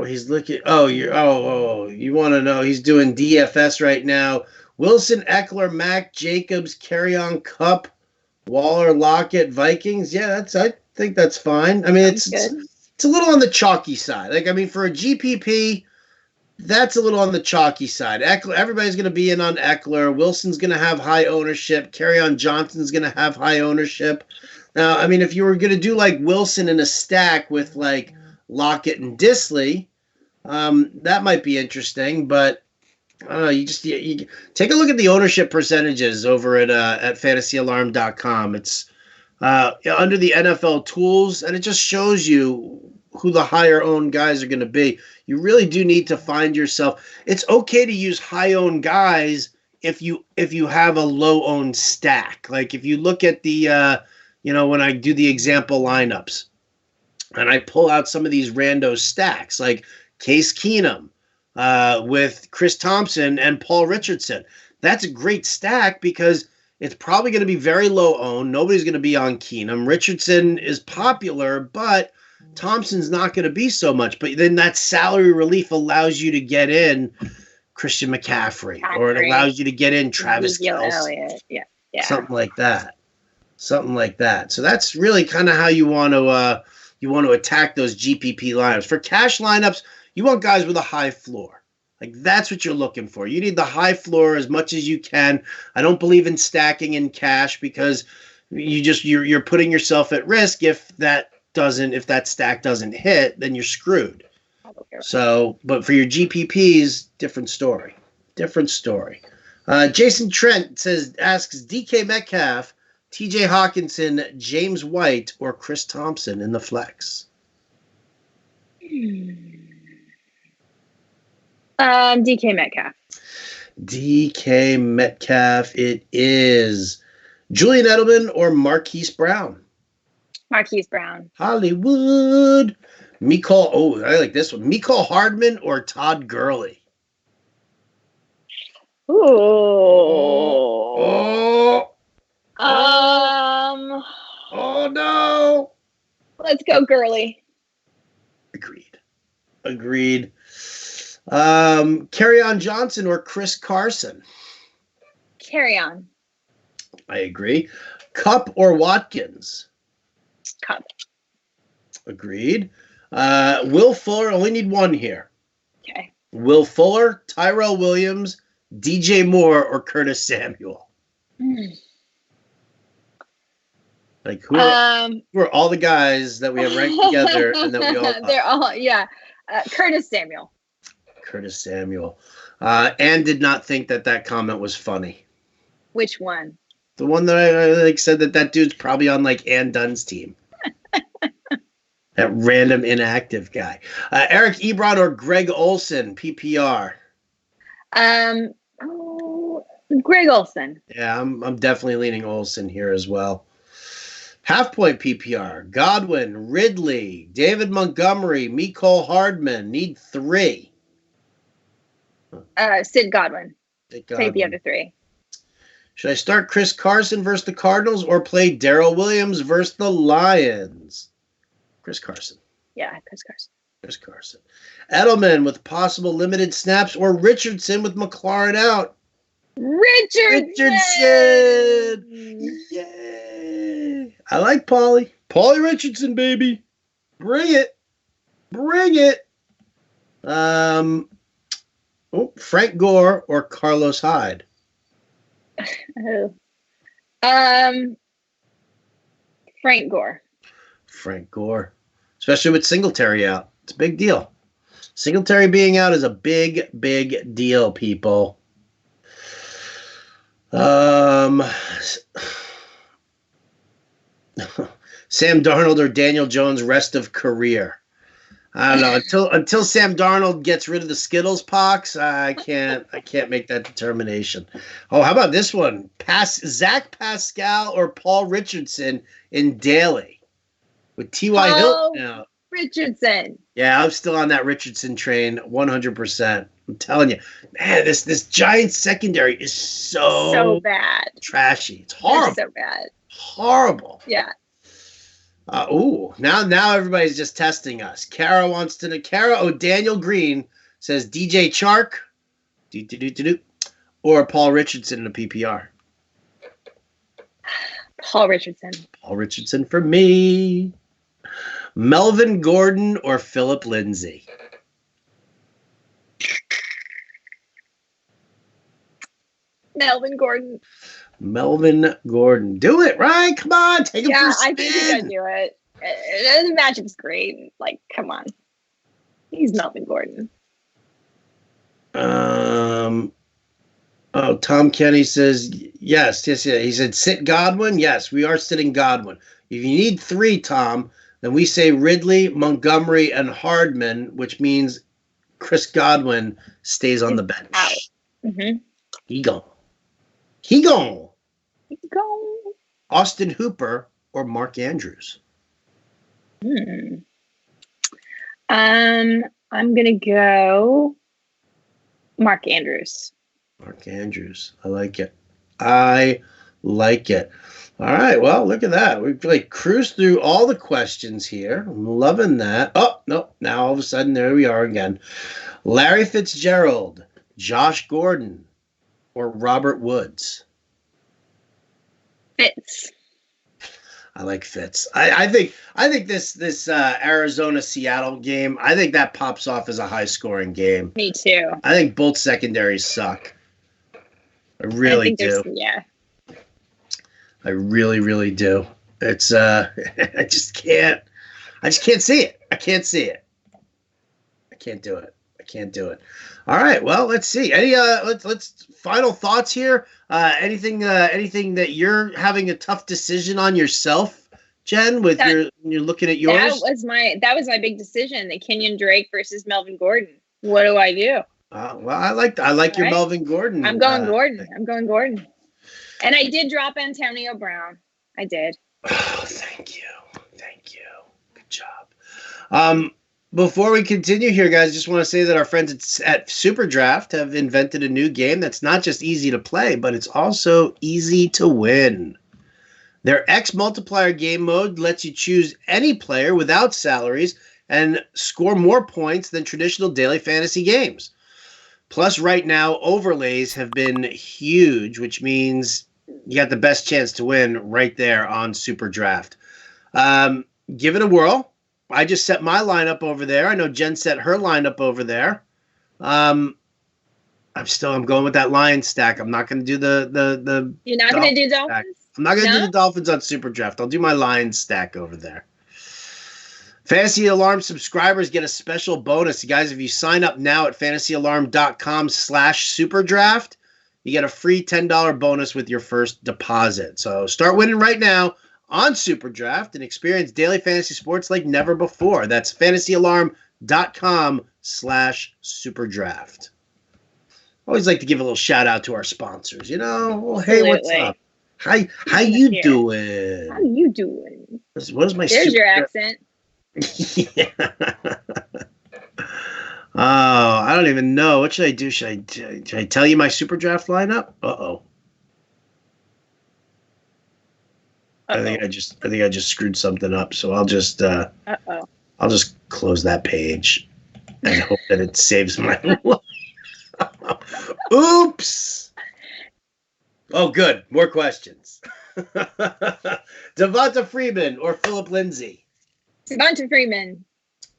Speaker 1: He's looking. You want to know? He's doing DFS right now. Wilson, Eckler, Mac, Jacobs, Kerryon, Cup, Waller, Lockett, Vikings. Yeah, I think that's fine. I mean, it's a little on the chalky side. For a GPP, that's a little on the chalky side. Eckler, everybody's going to be in on Eckler. Wilson's going to have high ownership. Kerryon Johnson's going to have high ownership. Now, if you were going to do like Wilson in a stack with like Lockett and Disley, that might be interesting. But I don't know. You take a look at the ownership percentages over at fantasyalarm.com. It's under the NFL tools, and it just shows you who the higher owned guys are going to be. You really do need to find yourself. It's okay to use high owned guys if you have a low owned stack. Like if you look at the when I do the example lineups and I pull out some of these rando stacks like Case Keenum with Chris Thompson and Paul Richardson. That's a great stack because it's probably going to be very low owned. Nobody's going to be on Keenum. Richardson is popular, but Thompson's not going to be so much. But then that salary relief allows you to get in Christian McCaffrey, or it allows you to get in Travis Kelce.
Speaker 2: Yeah.
Speaker 1: Something like that. So that's really kind of how you want to attack those GPP lineups. For cash lineups, you want guys with a high floor. Like that's what you're looking for. You need the high floor as much as you can. I don't believe in stacking in cash because you're putting yourself at risk if that stack doesn't hit, then you're screwed. So, but for your GPPs, different story. Jason Trent asks DK Metcalfe, TJ Hawkinson, James White, or Chris Thompson in the flex.
Speaker 2: DK Metcalfe.
Speaker 1: DK Metcalfe it is. Julian Edelman or Marquis Brown?
Speaker 2: Marquis Brown.
Speaker 1: Hollywood. I like this one. Mecole Hardman or Todd Gurley?
Speaker 2: Ooh.
Speaker 1: Oh no.
Speaker 2: Let's go Gurley.
Speaker 1: Agreed. Kerryon Johnson or Chris Carson?
Speaker 2: Kerryon.
Speaker 1: I agree. Cup or Watkins?
Speaker 2: Cup.
Speaker 1: Agreed. Will Fuller, only need one here.
Speaker 2: Okay.
Speaker 1: Will Fuller, Tyrell Williams, DJ Moore, or Curtis Samuel? Like who are all the guys that we have ranked together and that we all
Speaker 2: they're all Curtis Samuel.
Speaker 1: Curtis Samuel. Anne did not think that comment was funny.
Speaker 2: Which one?
Speaker 1: The one that I said that dude's probably on like Ann Dunn's team. That random inactive guy. Eric Ebron or Greg Olson, PPR?
Speaker 2: Greg Olson.
Speaker 1: Yeah, I'm definitely leaning Olson here as well. Half point PPR. Godwin, Ridley, David Montgomery, Mecole Hardman. Need 3.
Speaker 2: Sid Godwin.
Speaker 1: Sid Godwin.
Speaker 2: Take the other 3.
Speaker 1: Should I start Chris Carson versus the Cardinals or play Darryl Williams versus the Lions? Chris Carson.
Speaker 2: Yeah, Chris Carson.
Speaker 1: Chris Carson. Edelman with possible limited snaps or Richardson with Maclaurin out?
Speaker 2: Richardson!
Speaker 1: Yay! I like Paulie. Paulie Richardson, baby. Bring it. Bring it. Frank Gore or Carlos Hyde?
Speaker 2: Frank Gore.
Speaker 1: Frank Gore. Especially with Singletary out. It's a big deal. Singletary being out is a big, big deal, people. Sam Darnold or Daniel Jones rest of career? I don't know. Until Sam Darnold gets rid of the Skittles pox, I can't make that determination. Oh, how about this one? Zach Pascal or Paul Richardson in Daly? With T.Y. Hilton out.
Speaker 2: Richardson.
Speaker 1: Yeah, I'm still on that Richardson train 100%. I'm telling you, man, this Giants secondary is so
Speaker 2: bad.
Speaker 1: Trashy. It's horrible.
Speaker 2: They're so bad.
Speaker 1: Horrible.
Speaker 2: Yeah.
Speaker 1: Now everybody's just testing us. Kara Daniel Green says DJ Chark or Paul Richardson in a PPR.
Speaker 2: Paul Richardson.
Speaker 1: Paul Richardson for me. Melvin Gordon or Philip Lindsay?
Speaker 2: Melvin Gordon.
Speaker 1: Melvin Gordon. Do it, right? Come on. Take him for a spin.
Speaker 2: I think he's going to do it. The matchup's great. Like, come on. He's Melvin Gordon.
Speaker 1: Tom Kenny says, yes. He said, sit Godwin. Yes, we are sitting Godwin. If you need 3, Tom, then we say Ridley, Montgomery, and Hardman, which means Chris Godwin stays on the bench.
Speaker 2: Out. Mm-hmm.
Speaker 1: He gone. Austin Hooper or Mark Andrews?
Speaker 2: I'm gonna go Mark Andrews.
Speaker 1: Mark Andrews. I like it. All right. Well, look at that. We've cruised through all the questions here. I'm loving that. Oh, no. Now all of a sudden, there we are again. Larry Fitzgerald, Josh Gordon, or Robert Woods?
Speaker 2: Fitz.
Speaker 1: I like Fitz. I think this Arizona-Seattle game, I think that pops off as a high-scoring game.
Speaker 2: Me too.
Speaker 1: I think both secondaries suck. I really do.
Speaker 2: Yeah.
Speaker 1: I really, really do. It's I just can't see it. I can't see it. I can't do it. All right. Well, let's see. Any let's final thoughts here. Anything that you're having a tough decision on yourself, Jen, with you're looking at yours?
Speaker 2: That was my big decision, the Kenyon Drake versus Melvin Gordon. What do I do?
Speaker 1: Well, I like your Melvin Gordon.
Speaker 2: I'm going Gordon. And I did drop Antonio Brown. I did.
Speaker 1: Oh, thank you. Good job. Before we continue here, guys, just want to say that our friends at Super Draft have invented a new game that's not just easy to play, but it's also easy to win. Their X Multiplier game mode lets you choose any player without salaries and score more points than traditional daily fantasy games. Plus, right now, overlays have been huge, which means you got the best chance to win right there on Super Draft. Give it a whirl. I just set my lineup over there. I know Jen set her lineup over there. I'm going with that Lions stack. I'm not going to do the.
Speaker 2: You're not going to do Dolphins?
Speaker 1: Stack. I'm not going to do the Dolphins on Super Draft. I'll do my Lions stack over there. Fantasy Alarm subscribers get a special bonus. You guys, if you sign up now at fantasyalarm.com/superdraft, you get a free $10 bonus with your first deposit. So start winning right now on Super Draft and experience daily fantasy sports like never before. That's fantasyalarm.com/superdraft. Always like to give a little shout out to our sponsors. Well, hey, what's up? How you doing?
Speaker 2: How you doing?
Speaker 1: What is my?
Speaker 2: There's your accent.
Speaker 1: Yeah. Oh, I don't even know. What should I do? Should I tell you my Super Draft lineup? Uh-oh. I think I just screwed something up. So I'll just I'll just close that page and hope that it saves my life. Oops. Oh, good. More questions. Devonta Freeman or Philip Lindsay?
Speaker 2: Devonta Freeman.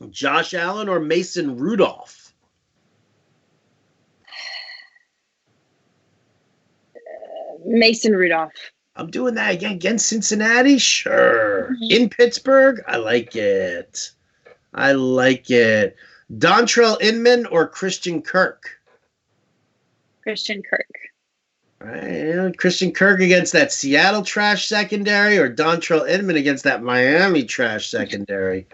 Speaker 1: Josh Allen or Mason Rudolph?
Speaker 2: Mason Rudolph.
Speaker 1: I'm doing that again against Cincinnati? Sure. Mm-hmm. In Pittsburgh? I like it. Dontrell Inman or Christian Kirk?
Speaker 2: Christian Kirk.
Speaker 1: All right. Christian Kirk against that Seattle trash secondary or Dontrell Inman against that Miami trash secondary?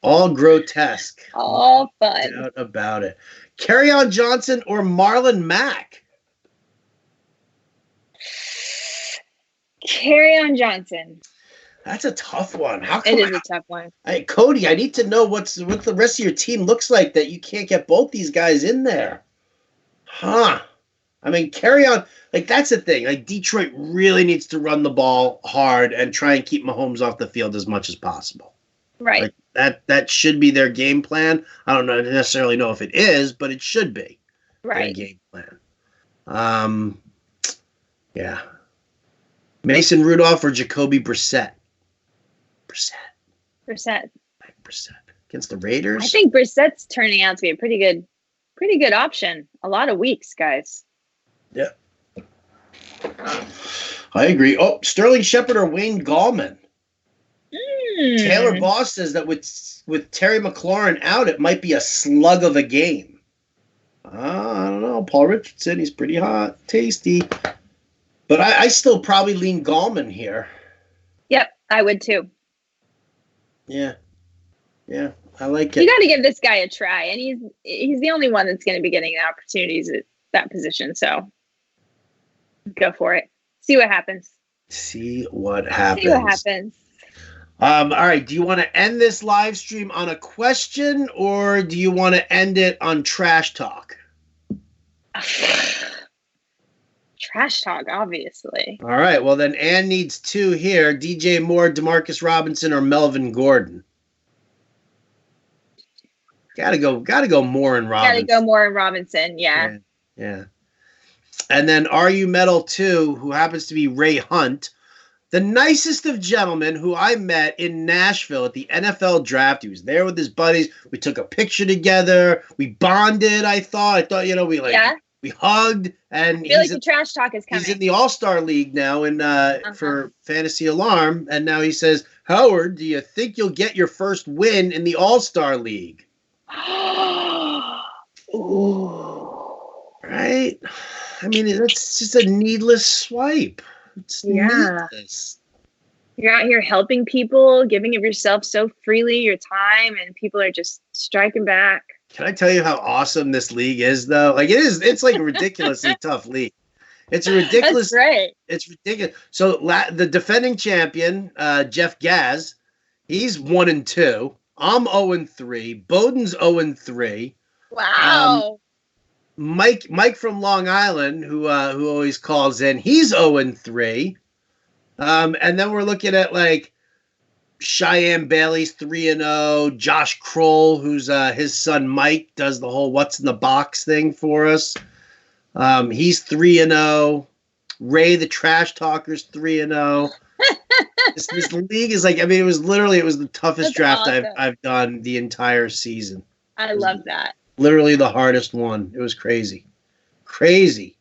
Speaker 1: All grotesque.
Speaker 2: All fun.
Speaker 1: No doubt about it. Kerryon Johnson or Marlon Mack?
Speaker 2: Kerryon Johnson.
Speaker 1: That's a tough one.
Speaker 2: It is a tough one.
Speaker 1: Cody, I need to know what the rest of your team looks like that you can't get both these guys in there. Huh. I mean, Kerryon, that's the thing. Detroit really needs to run the ball hard and try and keep Mahomes off the field as much as possible.
Speaker 2: Right.
Speaker 1: That should be their game plan. I don't necessarily know if it is, but it should be their game plan. Yeah. Mason Rudolph or Jacoby Brissett? Brissett. Against the Raiders?
Speaker 2: I think Brissett's turning out to be a pretty good option. A lot of weeks, guys.
Speaker 1: Yeah. I agree. Oh, Sterling Shepard or Wayne Gallman? Taylor Boss says that with Terry McLaurin out, it might be a slug of a game. I don't know. Paul Richardson, he's pretty hot, tasty. But I still probably lean Gallman here.
Speaker 2: Yep, I would too.
Speaker 1: Yeah, I like it.
Speaker 2: You got to give this guy a try, and he's the only one that's going to be getting the opportunities at that position. So go for it. See what happens. All
Speaker 1: right. Do you want to end this live stream on a question, or do you want to end it on trash talk?
Speaker 2: Trash talk, obviously.
Speaker 1: All right. Well, then Ann needs two here. DJ Moore, Demarcus Robinson, or Melvin Gordon? Gotta go Moore and Robinson.
Speaker 2: Gotta go Moore and Robinson, yeah.
Speaker 1: And then RU Metal 2, who happens to be Ray Hunt, the nicest of gentlemen who I met in Nashville at the NFL draft. He was there with his buddies. We took a picture together. We bonded, I thought, we hugged. And
Speaker 2: I feel like the trash talk is coming.
Speaker 1: He's in the All-Star League now for Fantasy Alarm. And now he says, Howard, do you think you'll get your first win in the All-Star League?
Speaker 2: Ooh.
Speaker 1: Right? I mean, it's just a needless swipe. It's needless.
Speaker 2: You're out here helping people, giving of yourself so freely, your time, and people are just striking back.
Speaker 1: Can I tell you how awesome this league is, though? It's like a ridiculously tough league. It's a ridiculous.
Speaker 2: That's right.
Speaker 1: It's ridiculous. So the defending champion, Jeff Gaz, he's 1-2. I'm 0-3. Bowden's 0-3.
Speaker 2: Wow.
Speaker 1: Mike from Long Island, who always calls in, he's 0-3. And then we're looking at Cheyenne Bailey's 3-0. Josh Kroll, who's his son Mike, does the whole what's in the box thing for us. He's 3-0. Ray the Trash Talker's 3-0. This league is like, I mean, it was the toughest draft
Speaker 2: awesome.
Speaker 1: I've done the entire season.
Speaker 2: I love that.
Speaker 1: Literally the hardest one. It was crazy. Crazy.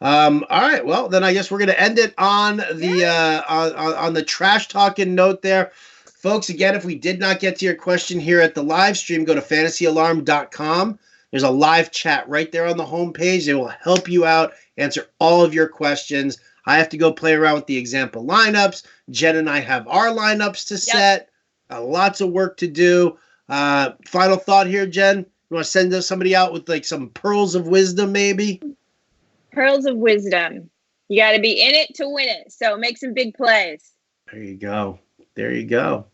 Speaker 1: All right. Well, then I guess we're going to end it on the on the trash talking note there. Folks, again, if we did not get to your question here at the live stream, go to fantasyalarm.com. There's a live chat right there on the homepage. They will help you out, answer all of your questions. I have to go play around with the example lineups. Jen and I have our lineups to set. Lots of work to do. Final thought here, Jen. You want to send somebody out with like some pearls of wisdom, maybe?
Speaker 2: Pearls of wisdom. You got to be in it to win it. So make some big plays.
Speaker 1: There you go. There you go.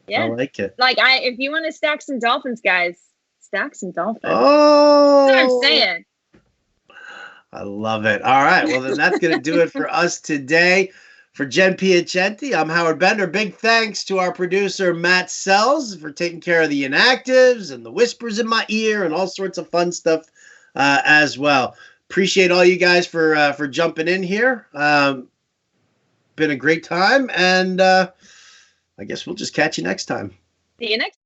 Speaker 2: Yeah.
Speaker 1: I like it.
Speaker 2: Like if you want to stack some Dolphins, guys, stack some Dolphins.
Speaker 1: Oh,
Speaker 2: that's what I'm saying.
Speaker 1: I love it. All right. Well, then that's going to do it for us today. For Jen Piacenti, I'm Howard Bender. Big thanks to our producer, Matt Sells, for taking care of the inactives and the whispers in my ear and all sorts of fun stuff as well. Appreciate all you guys for jumping in here. Been a great time, and I guess we'll just catch you next time.
Speaker 2: See you next